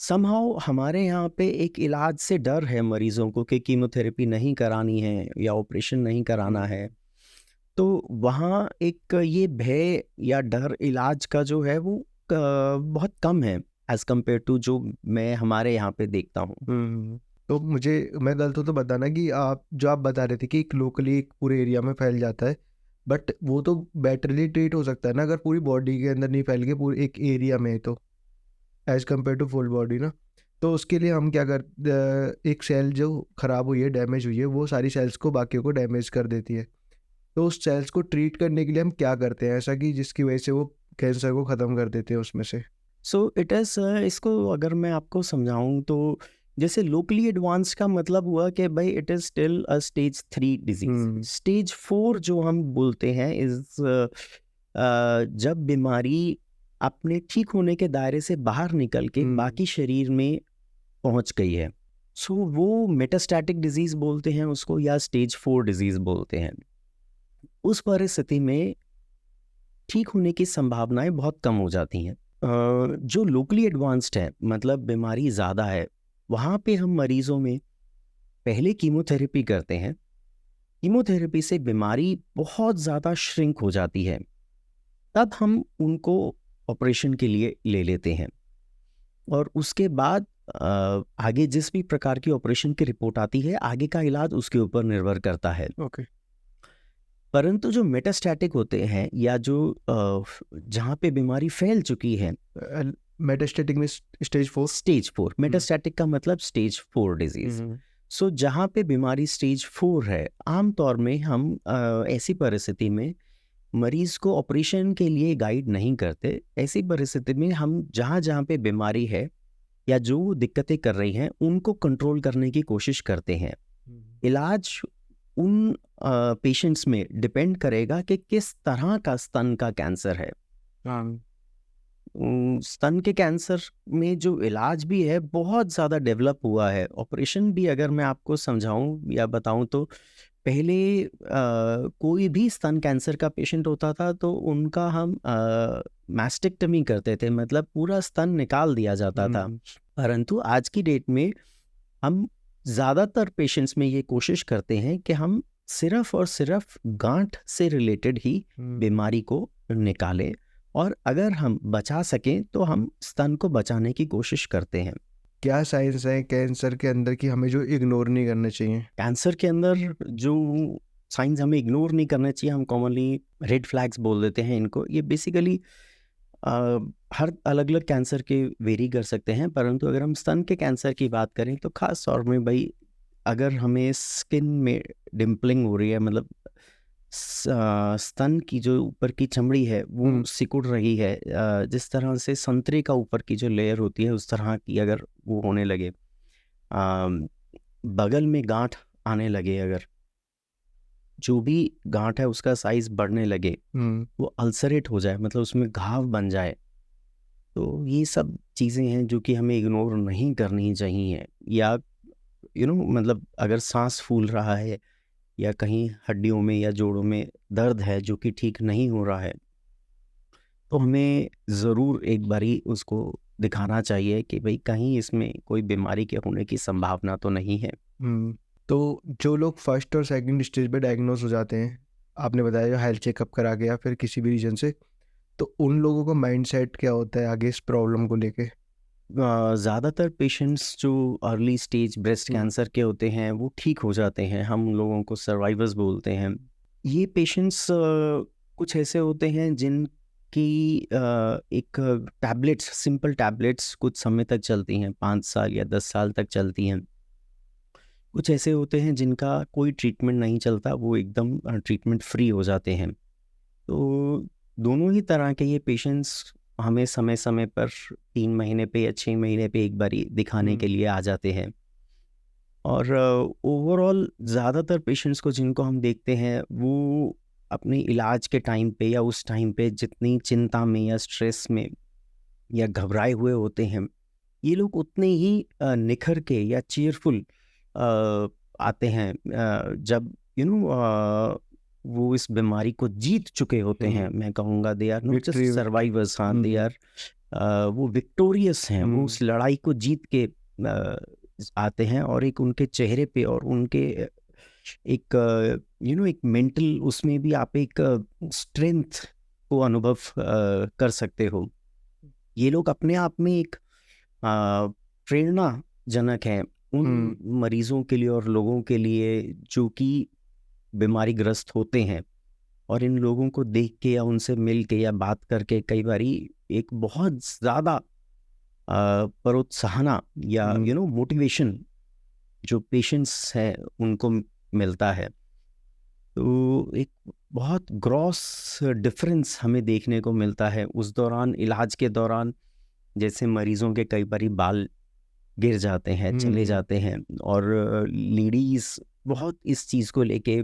समहाउ हमारे यहाँ पे एक इलाज से डर है मरीजों को कि कीमोथेरेपी नहीं करानी है या ऑपरेशन नहीं कराना है। तो वहाँ एक ये भय या डर इलाज का जो है वो बहुत कम है एज कम्पेयर टू जो मैं हमारे यहाँ पे देखता हूँ। तो मुझे, मैं गलत हूँ तो बताना कि आप बता रहे थे कि एक लोकली एक पूरे एरिया में फैल जाता है, बट वो तो बेटरली ट्रीट हो सकता है ना अगर पूरी बॉडी के अंदर नहीं फैल के पूरे एक एरिया में, तो as compared to full body ना। तो उसके लिए हम क्या एक सेल जो ख़राब हुई है, डैमेज हुई है, वो सारी सेल्स को, बाकियों को डैमेज कर देती है। तो उस सेल्स को ट्रीट करने के लिए हम क्या करते हैं ऐसा कि जिसकी वजह से वो कैंसर को ख़त्म कर देते हैं उसमें से? सो इट इज़ इसको अगर मैं आपको समझाऊं तो जैसे लोकली एडवांस का मतलब हुआ कि भाई it is still a stage 3 disease. Stage 4 जो हम बोलते हैं इज़ जब बीमारी अपने ठीक होने के दायरे से बाहर निकल के बाकी शरीर में पहुंच गई है। सो वो मेटास्टैटिक डिजीज़ बोलते हैं उसको, या स्टेज 4 डिजीज़ बोलते हैं। उस परिस्थिति में ठीक होने की संभावनाएं बहुत कम हो जाती हैं। जो लोकली एडवांस्ड है, मतलब बीमारी ज़्यादा है, वहाँ पे हम मरीज़ों में पहले कीमोथेरेपी करते हैं। कीमोथेरेपी से बीमारी बहुत ज़्यादा श्रिंक हो जाती है, तब हम उनको ऑपरेशन के लिए ले लेते हैं। और उसके बाद आगे जिस भी प्रकार की ऑपरेशन की रिपोर्ट आती है, आगे का इलाज उसके ऊपर निर्भर करता है। ओके। परंतु जो मेटास्टैटिक होते हैं या जो जहाँ पे बीमारी फैल चुकी है, मेटास्टैटिक में स्टेज 4? स्टेज 4, मेटास्टैटिक का मतलब स्टेज 4 डिजीज। सो जहाँ पे बीमारी स्टेज 4 है, आमतौर में हम ऐसी परिस्थिति में मरीज को ऑपरेशन के लिए गाइड नहीं करते। ऐसी परिस्थिति में हम जहाँ जहाँ पे बीमारी है या जो दिक्कतें कर रही हैं उनको कंट्रोल करने की कोशिश करते हैं। इलाज उन पेशेंट्स में डिपेंड करेगा कि किस तरह का स्तन का कैंसर है। स्तन के कैंसर में जो इलाज भी है बहुत ज़्यादा डेवलप हुआ है। ऑपरेशन भी अगर मैं आपको समझाऊं या बताऊं तो पहले कोई भी स्तन कैंसर का पेशेंट होता था तो उनका हम मैस्टेक्टमी करते थे, मतलब पूरा स्तन निकाल दिया जाता था। परंतु आज की डेट में हम ज़्यादातर पेशेंट्स में ये कोशिश करते हैं कि हम सिर्फ और सिर्फ गांठ से रिलेटेड ही बीमारी को निकालें, और अगर हम बचा सकें तो हम स्तन को बचाने की कोशिश करते हैं। क्या साइंस है कैंसर के अंदर कि हमें जो इग्नोर नहीं करने चाहिए? कैंसर के अंदर जो साइंस हमें इग्नोर नहीं करना चाहिए, हम कॉमनली रेड फ्लैग्स बोल देते हैं इनको। ये बेसिकली हर अलग अलग कैंसर के वेरी कर सकते हैं, परंतु अगर हम स्तन के कैंसर की बात करें तो ख़ास तौर में भाई अगर हमें स्किन में डिम्पलिंग हो रही है, मतलब स्तन की जो ऊपर की चमड़ी है वो सिकुड़ रही है, जिस तरह से संतरे का ऊपर की जो लेयर होती है उस तरह की अगर वो होने लगे, बगल में गांठ आने लगे, अगर जो भी गांठ है उसका साइज बढ़ने लगे, वो अल्सरेट हो जाए, मतलब उसमें घाव बन जाए, तो ये सब चीज़ें हैं जो कि हमें इग्नोर नहीं करनी चाहिए। या मतलब अगर सांस फूल रहा है या कहीं हड्डियों में या जोड़ों में दर्द है जो कि ठीक नहीं हो रहा है, तो हमें ज़रूर एक बारी उसको दिखाना चाहिए कि भाई कहीं इसमें कोई बीमारी के होने की संभावना तो नहीं है। तो जो लोग फर्स्ट और सेकंड स्टेज पे डायग्नोज हो जाते हैं, आपने बताया जो हेल्थ चेकअप करा के या फिर किसी भी रीजन से, तो उन लोगों का माइंडसेट क्या होता है आगे इस प्रॉब्लम को लेके? ज़्यादातर पेशेंट्स जो अर्ली स्टेज ब्रेस्ट कैंसर के होते हैं वो ठीक हो जाते हैं, हम लोगों को सर्वाइवर्स बोलते हैं। ये पेशेंट्स कुछ ऐसे होते हैं जिनकी एक टैबलेट्स, सिंपल टैबलेट्स कुछ समय तक चलती हैं, 5 साल या 10 साल तक चलती हैं। कुछ ऐसे होते हैं जिनका कोई ट्रीटमेंट नहीं चलता, वो एकदम ट्रीटमेंट फ्री हो जाते हैं। तो दोनों ही तरह के ये पेशेंट्स हमें समय समय पर 3 महीने पे या 6 महीने पे एक बारी दिखाने के लिए आ जाते हैं। और ओवरऑल ज़्यादातर पेशेंट्स को जिनको हम देखते हैं वो अपने इलाज के टाइम पे या उस टाइम पे जितनी चिंता में या स्ट्रेस में या घबराए हुए होते हैं, ये लोग उतने ही निखर के या चीयरफुल आते हैं जब वो इस बीमारी को जीत चुके होते हैं। मैं कहूँगा they are not just survivors, हाँ दे आर वो विक्टोरियस हैं, वो उस लड़ाई को जीत के आते हैं। और एक उनके चेहरे पे और उनके एक एक मेंटल उसमें भी आप एक स्ट्रेंथ को अनुभव कर सकते हो। ये लोग अपने आप में एक प्रेरणाजनक हैं उन मरीजों के लिए और लोगों के लिए जो कि बीमारी ग्रस्त होते हैं। और इन लोगों को देख के या उनसे मिल के या बात करके कई बारी एक बहुत ज़्यादा प्रोत्साहना या मोटिवेशन जो पेशेंट्स हैं उनको मिलता है। तो एक बहुत ग्रॉस डिफरेंस हमें देखने को मिलता है उस दौरान, इलाज के दौरान। जैसे मरीजों के कई बारी बाल गिर जाते हैं, चले जाते हैं, और लेडीज बहुत इस चीज़ को लेके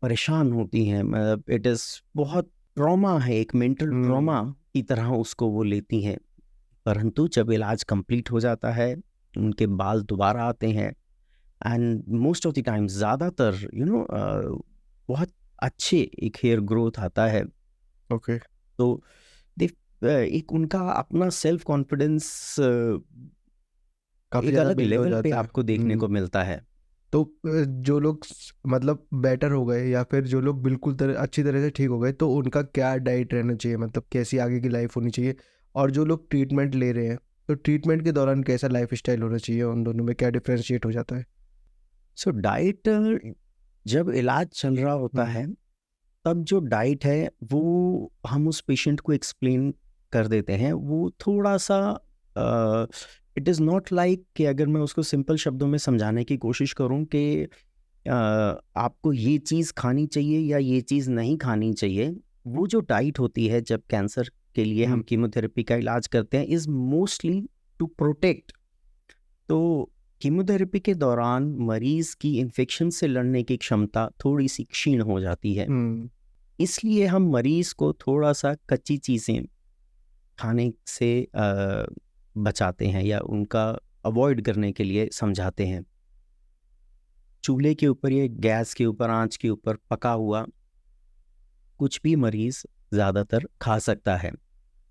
परेशान होती हैं। मतलब इट इज़ बहुत ट्रॉमा है, एक मेंटल ट्रॉमा की तरह उसको वो लेती हैं। परंतु जब इलाज कंप्लीट हो जाता है, उनके बाल दोबारा आते हैं, and most of the time ज़्यादातर बहुत अच्छे एक हेयर ग्रोथ आता है। ओके। तो दे एक उनका अपना सेल्फ कॉन्फिडेंस काफी एक ज्यादा अलग build हो लेवल पे जाता है। आपको देखने को मिलता है। तो जो लोग मतलब बेटर हो गए या फिर जो लोग बिल्कुल अच्छी तरह से ठीक हो गए, तो उनका क्या डाइट रहना चाहिए, मतलब कैसी आगे की लाइफ होनी चाहिए? और जो लोग ट्रीटमेंट ले रहे हैं, तो ट्रीटमेंट के दौरान कैसा लाइफ स्टाइल होना चाहिए? उन दोनों में क्या डिफ्रेंशिएट हो जाता है? सो डाइट, जब इलाज चल रहा होता है तब जो डाइट है वो हम उस पेशेंट को एक्सप्लेन कर देते हैं। वो थोड़ा सा इट इज़ नॉट लाइक कि अगर मैं उसको सिंपल शब्दों में समझाने की कोशिश करूं कि आपको ये चीज़ खानी चाहिए या ये चीज़ नहीं खानी चाहिए। वो जो डाइट होती है जब कैंसर के लिए हम कीमोथेरेपी का इलाज करते हैं, इज़ मोस्टली टू प्रोटेक्ट। तो कीमोथेरेपी के दौरान मरीज की इन्फेक्शन से लड़ने की क्षमता थोड़ी सी क्षीण हो जाती है। इसलिए हम मरीज को थोड़ा सा कच्ची चीज़ें खाने से बचाते हैं या उनका अवॉइड करने के लिए समझाते हैं। चूल्हे के ऊपर या गैस के ऊपर, आंच के ऊपर पका हुआ कुछ भी मरीज ज़्यादातर खा सकता है।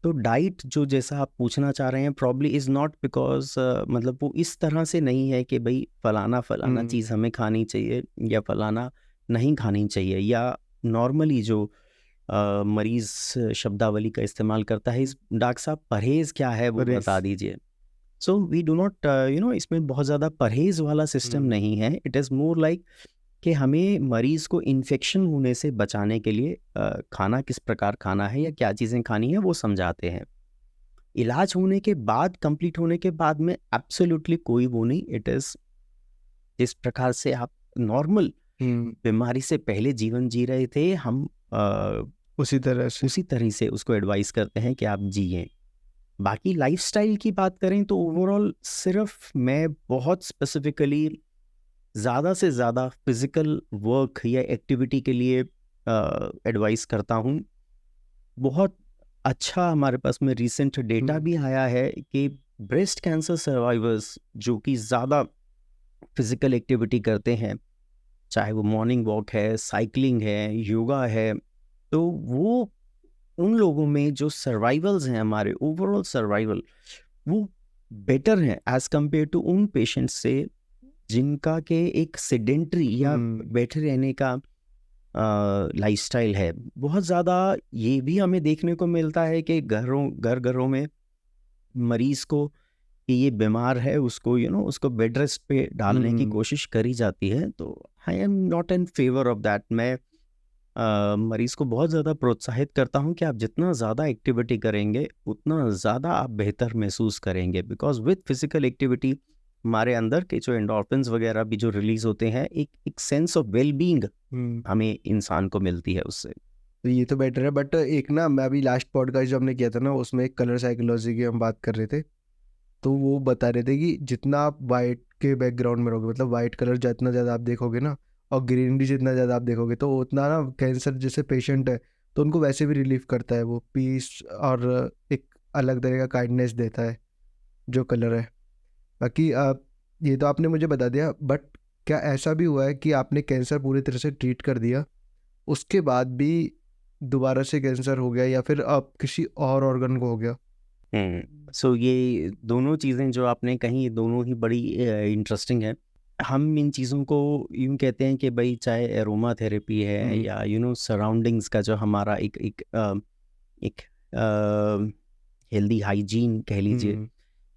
तो डाइट जो जैसा आप पूछना चाह रहे हैं प्रॉब्ली इज़ नॉट बिकॉज मतलब वो इस तरह से नहीं है कि भाई फलाना चीज़ हमें खानी चाहिए या फलाना नहीं खानी चाहिए, या नॉर्मली जो मरीज शब्दावली का इस्तेमाल करता है, इस डॉक्टर साहब परहेज़ क्या है वो बता दीजिए। सो वी डू नॉट इसमें बहुत ज़्यादा परहेज़ वाला सिस्टम नहीं है। इट इज़ मोर लाइक कि हमें मरीज़ को इन्फेक्शन होने से बचाने के लिए खाना किस प्रकार खाना है या क्या चीज़ें खानी है वो समझाते हैं। इलाज होने के बाद, कंप्लीट होने के बाद में एब्सोल्युटली कोई वो नहीं। इट इज़ जिस प्रकार से आप नॉर्मल बीमारी से पहले जीवन जी रहे थे, हम उसी तरह से उसको एडवाइस करते हैं कि आप जिएं। बाकी लाइफस्टाइल की बात करें तो ओवरऑल सिर्फ मैं बहुत स्पेसिफिकली ज़्यादा से ज़्यादा फिज़िकल वर्क या एक्टिविटी के लिए एडवाइस करता हूँ। बहुत अच्छा हमारे पास में रिसेंट डेटा भी आया है कि ब्रेस्ट कैंसर सर्वाइवर्स जो कि ज़्यादा फिज़िकल एक्टिविटी करते हैं, चाहे वो मॉर्निंग वॉक है, साइकिलिंग है, योगा है, तो वो उन लोगों में जो सर्वाइवल्स हैं, हमारे ओवरऑल सर्वाइवल वो बेटर हैं एज़ कम्पेयर टू उन पेशेंट्स से जिनका के एक सेडेंट्री या बैठे रहने का लाइफस्टाइल है। बहुत ज़्यादा ये भी हमें देखने को मिलता है कि घरों में मरीज को कि ये बीमार है उसको उसको बेड रेस्ट पे डालने की कोशिश करी जाती है। तो I am not in favour of that. मैं मरीज को बहुत ज़्यादा प्रोत्साहित करता हूँ कि आप जितना ज़्यादा एक्टिविटी करेंगे उतना ज़्यादा आप बेहतर महसूस करेंगे, बिकॉज विथ फिजिकल एक्टिविटी हमारे अंदर के जो एंडोर्फिन्स वगैरह भी जो रिलीज होते हैं, एक सेंस ऑफ वेल बीइंग हमें इंसान को मिलती है उससे। तो ये तो बेटर है, बट एक ना मैं अभी लास्ट पॉडकास्ट जो हमने किया था ना, उसमें एक कलर साइकोलॉजी की हम बात कर रहे थे, तो वो बता रहे थे कि जितना आप वाइट के बैकग्राउंड में रहोगे, मतलब वाइट कलर जितना ज़्यादा आप देखोगे ना, और ग्रीनरी जितना ज़्यादा आप देखोगे, तो उतना ना कैंसर जैसे पेशेंट है तो उनको वैसे भी रिलीफ करता है, वो पीस और एक अलग तरह का काइंडनेस देता है जो कलर है। बाकी ये तो आपने मुझे बता दिया, बट क्या ऐसा भी हुआ है कि आपने कैंसर पूरी तरह से ट्रीट कर दिया, उसके बाद भी दोबारा से कैंसर हो गया, या फिर आप किसी और ऑर्गन को हो गया? सो ये दोनों चीज़ें जो आपने कही, ये दोनों ही बड़ी इंटरेस्टिंग है। हम इन चीज़ों को यूँ कहते हैं कि भाई चाहे एरोमा थेरेपी है या सराउंडिंग्स का जो हमारा एक हेल्दी हाइजीन कह लीजिए,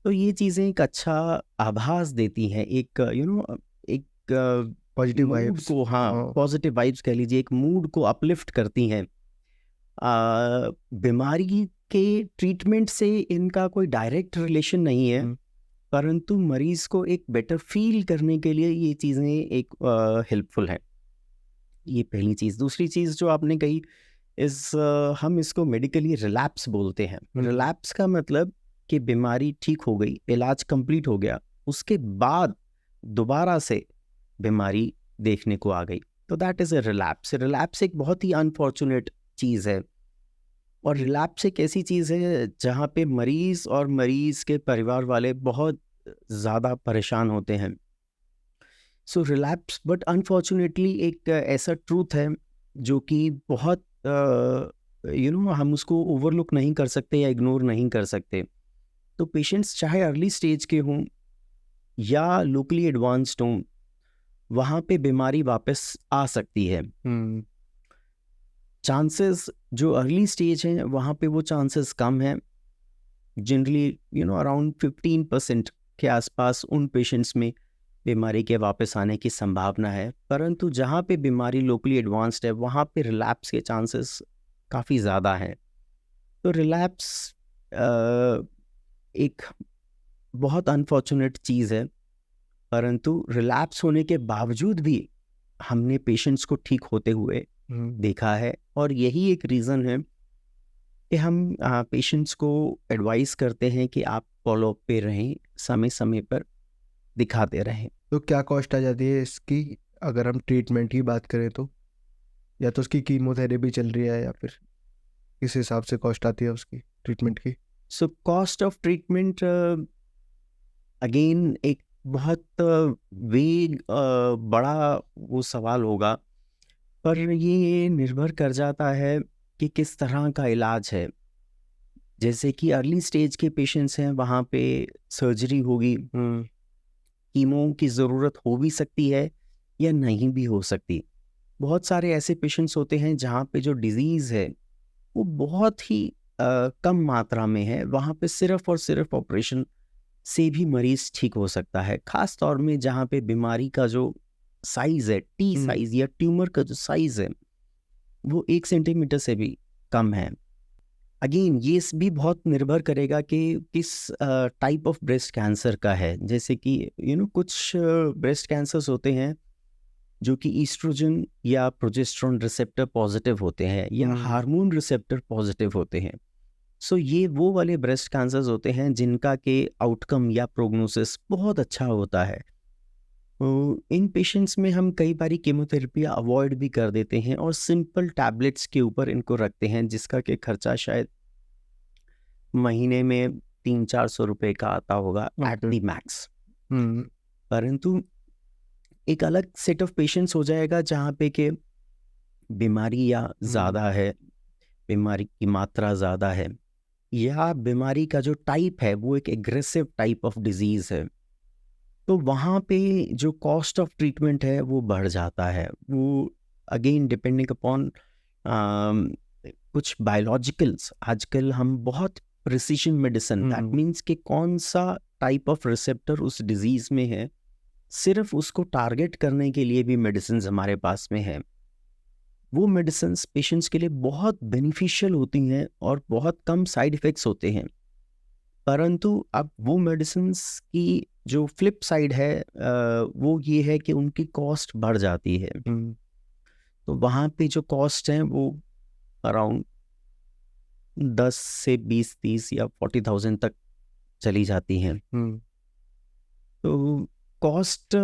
तो ये चीज़ें एक अच्छा आभास देती हैं, एक एक पॉजिटिव मूड वाइब्स। को, हाँ, पॉजिटिव वाइब्स कह लीजिए, एक मूड को अपलिफ्ट करती हैं। बीमारी के ट्रीटमेंट से इनका कोई डायरेक्ट रिलेशन नहीं है, परंतु मरीज को एक बेटर फील करने के लिए ये चीज़ें एक हेल्पफुल हैं। ये पहली चीज़। दूसरी चीज़ जो आपने कही हम इसको मेडिकली रिलैप्स बोलते हैं। रिलैप्स का मतलब कि बीमारी ठीक हो गई, इलाज कंप्लीट हो गया, उसके बाद दोबारा से बीमारी देखने को आ गई, तो that is a relapse. Relapse एक बहुत ही अनफॉर्चुनेट चीज़ है, और रिलैप्स एक ऐसी चीज़ है जहाँ पे मरीज़ और मरीज़ के परिवार वाले बहुत ज़्यादा परेशान होते हैं। सो रिलैप्स, बट अनफॉर्चुनेटली एक ऐसा ट्रूथ है जो कि बहुत हम उसको ओवरलुक नहीं कर सकते या इग्नोर नहीं कर सकते। तो पेशेंट्स चाहे अर्ली स्टेज के हों या लोकली एडवांस्ड हों, वहाँ पे बीमारी वापस आ सकती है। चांसेस जो अर्ली स्टेज हैं वहाँ पे वो चांसेस कम हैं, जनरली अराउंड 15% के आसपास उन पेशेंट्स में बीमारी के वापस आने की संभावना है। परंतु जहाँ पे बीमारी लोकली एडवांस्ड है वहाँ पे रिलैप्स के चांसेस काफ़ी ज़्यादा हैं। तो रिलैप्स एक बहुत अनफॉर्चुनेट चीज़ है, परंतु रिलैप्स होने के बावजूद भी हमने पेशेंट्स को ठीक होते हुए देखा है, और यही एक रीज़न है कि हम पेशेंट्स को एडवाइस करते हैं कि आप फॉलोअप पे रहें, समय समय पर दिखाते रहें। तो क्या कॉस्ट आ जाती है इसकी, अगर हम ट्रीटमेंट की बात करें तो? या तो उसकी कीमोथेरेपी चल रही है, या फिर किस हिसाब से कॉस्ट आती है उसकी ट्रीटमेंट की? So cost of treatment again एक बहुत वेग बड़ा वो सवाल होगा, पर ये निर्भर कर जाता है कि किस तरह का इलाज है। जैसे कि अर्ली स्टेज के पेशेंट्स हैं, वहाँ पे सर्जरी होगी, कीमो की ज़रूरत हो भी सकती है या नहीं भी हो सकती। बहुत सारे ऐसे पेशेंट्स होते हैं जहाँ पे जो डिज़ीज़ है वो बहुत ही कम मात्रा में है, वहाँ पे सिर्फ और सिर्फ ऑपरेशन से भी मरीज़ ठीक हो सकता है। ख़ास तौर में जहाँ पे बीमारी का जो साइज़ है, टी साइज़ या ट्यूमर का जो साइज़ है, वो 1 सेंटीमीटर से भी कम है। अगेन ये भी बहुत निर्भर करेगा कि किस टाइप ऑफ ब्रेस्ट कैंसर का है। जैसे कि कुछ ब्रेस्ट कैंसर्स होते हैं जो कि ईस्ट्रोजन या प्रोजेस्टेरोन रिसेप्टर पॉजिटिव होते हैं या हार्मोन रिसेप्टर पॉजिटिव होते हैं। सो ये वो वाले ब्रेस्ट कैंसर्स होते हैं जिनका के आउटकम या प्रोग्नोसिस बहुत अच्छा होता है। इन पेशेंट्स में हम कई बारी कीमोथेरेपी अवॉइड भी कर देते हैं और सिंपल टैबलेट्स के ऊपर इनको रखते हैं, जिसका के खर्चा शायद महीने में 300-400 रुपए का आता होगा एट दी मैक्स। परंतु एक अलग सेट ऑफ पेशेंट्स हो जाएगा जहाँ पे के बीमारी या ज़्यादा है, बीमारी की मात्रा ज़्यादा है, या बीमारी का जो टाइप है वो एक एग्रेसिव टाइप ऑफ डिजीज़ है, तो वहाँ पे जो कॉस्ट ऑफ ट्रीटमेंट है वो बढ़ जाता है। वो अगेन डिपेंडिंग अपॉन कुछ बायोलॉजिकल्स, आजकल हम बहुत प्रिसीजन मेडिसिन, दैट मीन्स कि कौन सा टाइप ऑफ रिसेप्टर उस डिजीज़ में है, सिर्फ उसको टारगेट करने के लिए भी मेडिसिन हमारे पास में है। वो मेडिसिन पेशेंट्स के लिए बहुत बेनिफिशियल होती हैं और बहुत कम साइड इफ़ेक्ट्स होते हैं, परंतु अब वो मेडिसिन्स की जो फ्लिप साइड है वो ये है कि उनकी कॉस्ट बढ़ जाती है। तो वहाँ पे जो कॉस्ट है वो अराउंड 10 से 20-30 या 40,000 तक चली जाती हैं। तो कॉस्ट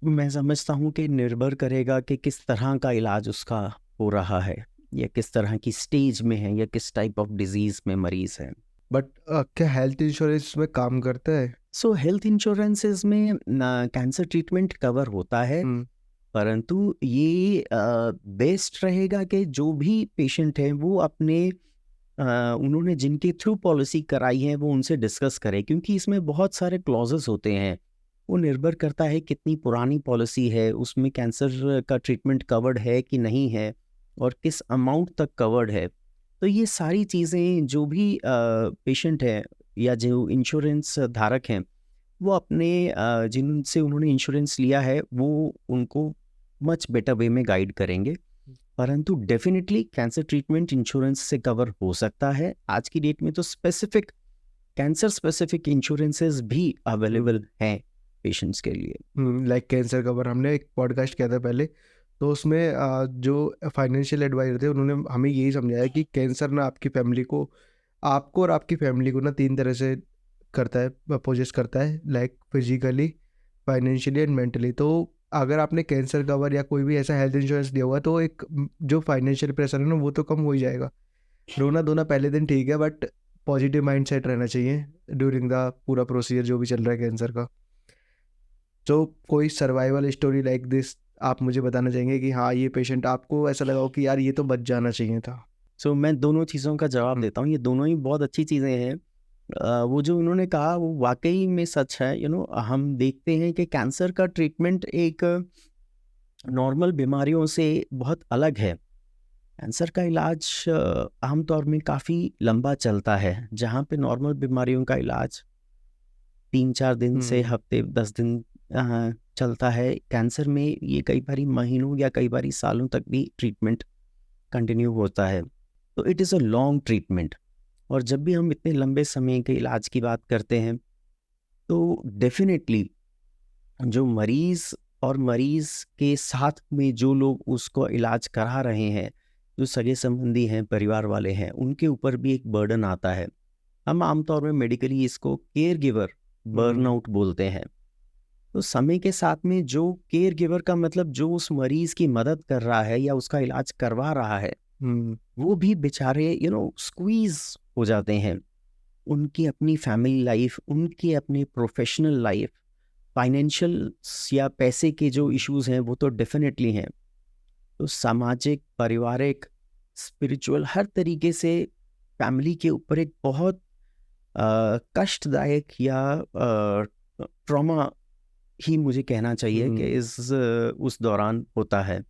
मैं समझता हूँ कि निर्भर करेगा कि किस तरह का इलाज उसका हो रहा है, या किस तरह की स्टेज में है, या किस टाइप ऑफ डिजीज़ में मरीज़ है। बट क्या हेल्थ इंश्योरेंस में काम करता है? सो हेल्थ इंश्योरेंसेस में कैंसर ट्रीटमेंट कवर होता है, परंतु ये बेस्ट रहेगा कि जो भी पेशेंट है वो अपने उन्होंने जिनके थ्रू पॉलिसी कराई है वो उनसे डिस्कस करे, क्योंकि इसमें बहुत सारे क्लॉजेस होते हैं। वो निर्भर करता है कितनी पुरानी पॉलिसी है, उसमें कैंसर का ट्रीटमेंट कवर्ड है कि नहीं है, और किस अमाउंट तक कवर्ड है। तो ये सारी चीज़ें जो भी पेशेंट है या जो इंश्योरेंस धारक हैं वो अपने जिनसे उन्होंने इंश्योरेंस लिया है वो उनको मच बेटर वे में गाइड करेंगे। परंतु डेफिनेटली कैंसर ट्रीटमेंट इंश्योरेंस से कवर हो सकता है। आज की डेट में तो स्पेसिफिक कैंसर स्पेसिफिक इंश्योरेंसेस भी अवेलेबल हैं पेशेंट्स के लिए। लाइक कैंसर कवर हमने एक पॉडकास्ट किया था पहले, तो उसमें जो फाइनेंशियल एडवाइजर थे उन्होंने हमें यही समझाया कि कैंसर ना आपकी फैमिली को, आपको और आपकी फैमिली को ना 3 तरह से करता है, पोजेस करता है, like physically, financially and mentally. तो अगर आपने कैंसर कवर या कोई भी ऐसा हेल्थ इंश्योरेंस लिया हुआ तो एक जो फाइनेंशियल प्रेशर है ना वो तो कम हो ही जाएगा। रोना धोना पहले दिन ठीक है, बट पॉजिटिव माइंड सेट रहना चाहिए ड्यूरिंग द पूरा प्रोसीजर जो भी चल रहा है कैंसर का। तो कोई सर्वाइवल स्टोरी लाइक दिस आप मुझे बताना चाहेंगे कि हाँ ये पेशेंट आपको ऐसा लगा हो कि यार ये तो बच जाना चाहिए था? सो मैं दोनों चीज़ों का जवाब देता हूँ। ये दोनों ही बहुत अच्छी चीज़ें हैं। वो जो उन्होंने कहा वो वाकई में सच है। हम देखते हैं कि कैंसर का ट्रीटमेंट एक नॉर्मल बीमारियों से बहुत अलग है। कैंसर का इलाज आमतौर में काफ़ी लंबा चलता है, जहाँ पे नॉर्मल बीमारियों का इलाज 3-4 दिन से हफ्ते 10 दिन चलता है। कैंसर में ये कई बारी महीनों या कई बारी सालों तक भी ट्रीटमेंट कंटिन्यू होता है। तो it is a long treatment, और जब भी हम इतने लंबे समय के इलाज की बात करते हैं तो डेफिनेटली जो मरीज़ और मरीज़ के साथ में जो लोग उसको इलाज करा रहे हैं, जो सगे संबंधी हैं, परिवार वाले हैं, उनके ऊपर भी एक बर्डन आता है। हम आमतौर में मेडिकली इसको केयर गिवर बर्नआउट बोलते हैं। तो समय के साथ में जो केयर गिवर का मतलब जो उस मरीज़ की मदद कर रहा है या उसका इलाज करवा रहा है, वो भी बेचारे स्क्वीज हो जाते हैं। उनकी अपनी फैमिली लाइफ, उनकी अपनी प्रोफेशनल लाइफ, फाइनेंशियल या पैसे के जो इश्यूज हैं वो तो डेफिनेटली हैं। तो सामाजिक, पारिवारिक, स्पिरिचुअल, हर तरीके से फैमिली के ऊपर एक बहुत कष्टदायक या ट्रॉमा ही मुझे कहना चाहिए कि उस दौरान होता है।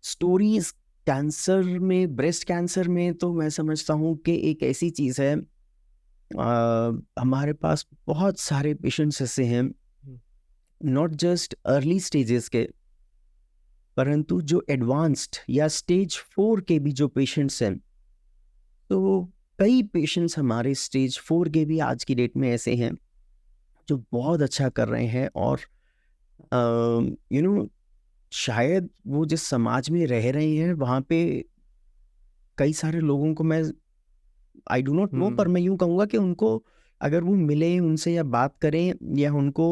स्टोरीज कैंसर में, ब्रेस्ट कैंसर में तो मैं समझता हूँ कि एक ऐसी चीज़ है, हमारे पास बहुत सारे पेशेंट्स ऐसे हैं, नॉट जस्ट अर्ली स्टेजेस के, परंतु जो एडवांस्ड या स्टेज 4 के भी जो पेशेंट्स हैं। तो कई पेशेंट्स हमारे स्टेज 4 के भी आज की डेट में ऐसे हैं जो बहुत अच्छा कर रहे हैं, और शायद वो जिस समाज में रह रहे हैं वहाँ पे कई सारे लोगों को मैं आई डू नॉट नो, पर मैं यूँ कहूँगा कि उनको अगर वो मिले उनसे या बात करें या उनको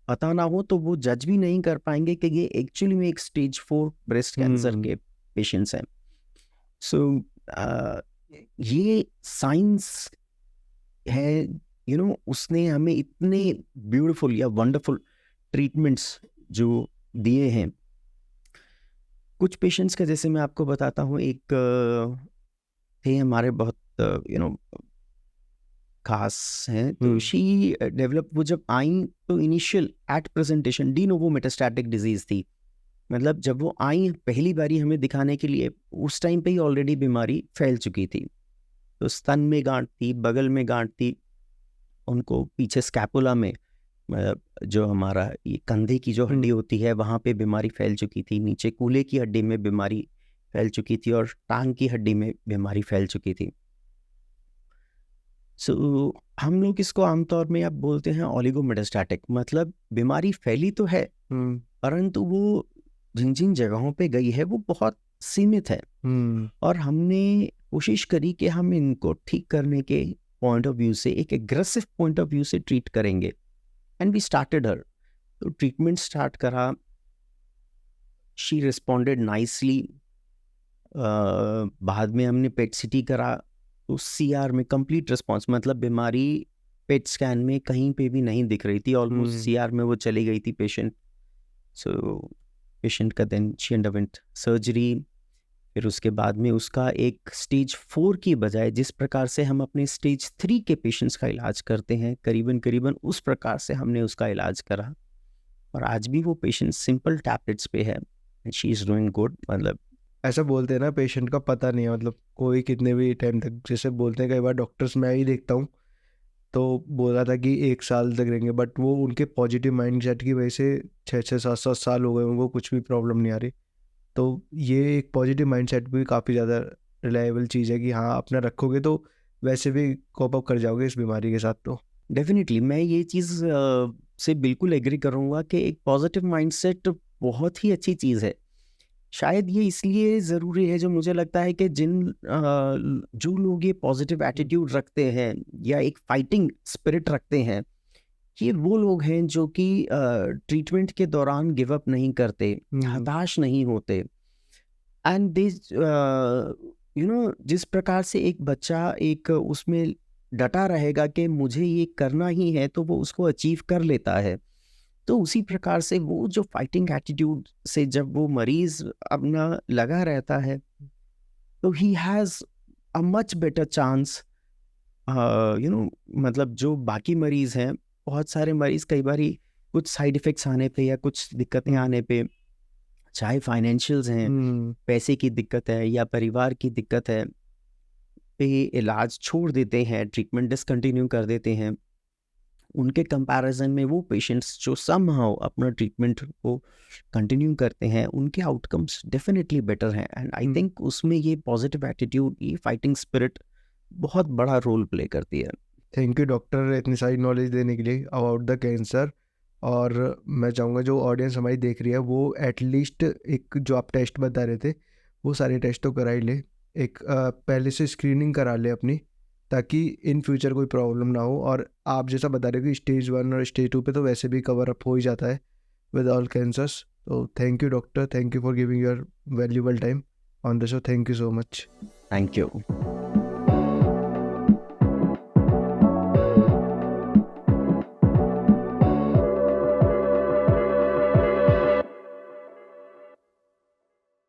पता ना हो तो वो जज भी नहीं कर पाएंगे कि ये एक्चुअली में एक स्टेज 4 ब्रेस्ट कैंसर के पेशेंट्स हैं। सो ये साइंस है, उसने हमें इतने ब्यूटीफुल या वंडरफुल ट्रीटमेंट्स जो दिए हैं। कुछ पेशेंट्स का जैसे मैं आपको बताता हूँ, एक थे हमारे बहुत खास हैं। तो शी डेवलप, वो जब आई तो initial at presentation de novo metastatic disease थी। मतलब जब वो आई पहली बारी हमें दिखाने के लिए, उस टाइम पे ही ऑलरेडी बीमारी फैल चुकी थी। तो स्तन में गांठ थी, बगल में गांठ थी, उनको पीछे स्कैपुला में, जो हमारा ये कंधे की जो हड्डी होती है वहाँ पे बीमारी फैल चुकी थी, नीचे कूल्हे की हड्डी में बीमारी फैल चुकी थी, और टांग की हड्डी में बीमारी फैल चुकी थी। सो हम लोग इसको आमतौर में अब बोलते हैं ओलिगोमेटास्टैटिक, मतलब बीमारी फैली तो है हम्म परंतु वो जिन जिन जगहों पे गई है वो बहुत सीमित है। हम्म और हमने कोशिश करी कि हम इनको ठीक करने के पॉइंट ऑफ व्यू से, एक एग्रेसिव पॉइंट ऑफ व्यू से ट्रीट करेंगे। एंड वी स्टार्टेड हर, तो ट्रीटमेंट स्टार्ट करा। She responded nicely. बाद में हमने पेट सिटी करा, तो सीआर में कंप्लीट रिस्पॉन्स, मतलब बीमारी पेट स्कैन में कहीं पे भी नहीं दिख रही थी, ऑलमोस्ट हम्म सीआर में वो चली गई थी पेशेंट। सो पेशेंट का देन शी अंडरवेंट सर्जरी। फिर उसके बाद में उसका एक स्टेज 4 की बजाय जिस प्रकार से हम अपने स्टेज 3 के पेशेंट्स का इलाज करते हैं, करीबन करीबन उस प्रकार से हमने उसका इलाज करा। और आज भी वो पेशेंट सिंपल टैबलेट्स पे है and she is doing good. मतलब ऐसा बोलते हैं ना, पेशेंट का पता नहीं है, मतलब कोई कितने भी टाइम तक, जैसे बोलते हैं कई बार डॉक्टर्स, मैं ही देखता हूँ, तो बोला था कि 1 साल तक रहेंगे, बट वो उनके पॉजिटिव माइंड सेट की वजह से 6-6 7-7 साल हो गए उनको, कुछ भी प्रॉब्लम नहीं आ रही। तो ये एक पॉजिटिव माइंड सेट भी काफ़ी ज़्यादा रिलायबल चीज़ है कि हाँ, अपना रखोगे तो वैसे भी कोप अप कर जाओगे इस बीमारी के साथ। तो डेफिनेटली मैं ये चीज़ से बिल्कुल एग्री करूँगा कि एक पॉजिटिव माइंडसेट बहुत ही अच्छी चीज़ है। शायद ये इसलिए ज़रूरी है, जो मुझे लगता है कि जो लोग ये पॉजिटिव एटीट्यूड रखते हैं या एक फाइटिंग स्पिरिट रखते हैं, ये वो लोग हैं जो कि ट्रीटमेंट के दौरान गिव अप नहीं करते, हताश नहीं होते। एंड दे जिस प्रकार से एक बच्चा एक उसमें डटा रहेगा कि मुझे ये करना ही है, तो वो उसको अचीव कर लेता है। तो उसी प्रकार से वो जो फाइटिंग एटीट्यूड से जब वो मरीज अपना लगा रहता है, तो he has a much better chance. मतलब जो बाकी मरीज हैं, बहुत सारे मरीज कई बारी कुछ साइड इफ़ेक्ट्स आने पे या कुछ दिक्कतें आने पे, चाहे फाइनेंशियल्स हैं, पैसे की दिक्कत है या परिवार की दिक्कत है, पे इलाज छोड़ देते हैं, ट्रीटमेंट डिसकंटिन्यू कर देते हैं। उनके कंपैरिजन में वो पेशेंट्स जो समहाउ अपना ट्रीटमेंट को कंटिन्यू करते हैं, उनके आउटकम्स डेफिनेटली बेटर हैं। एंड आई थिंक उसमें ये पॉजिटिव एटीट्यूड, ये फाइटिंग स्पिरिट बहुत बड़ा रोल प्ले करती है। थैंक यू डॉक्टर, इतनी सारी नॉलेज देने के लिए अबाउट द कैंसर। और मैं चाहूँगा जो ऑडियंस हमारी देख रही है वो एटलीस्ट एक जो आप टेस्ट बता रहे थे वो सारे टेस्ट तो करा ही ले, एक पहले से स्क्रीनिंग करा ले अपनी, ताकि इन फ्यूचर कोई प्रॉब्लम ना हो। और आप जैसा बता रहे हो कि स्टेज 1 और स्टेज 2 पे तो वैसे भी कवर अप हो ही जाता है विद ऑल कैंसर्स। तो thank you doctor, thank you for giving your valuable time on the show. Thank you so much. Thank you.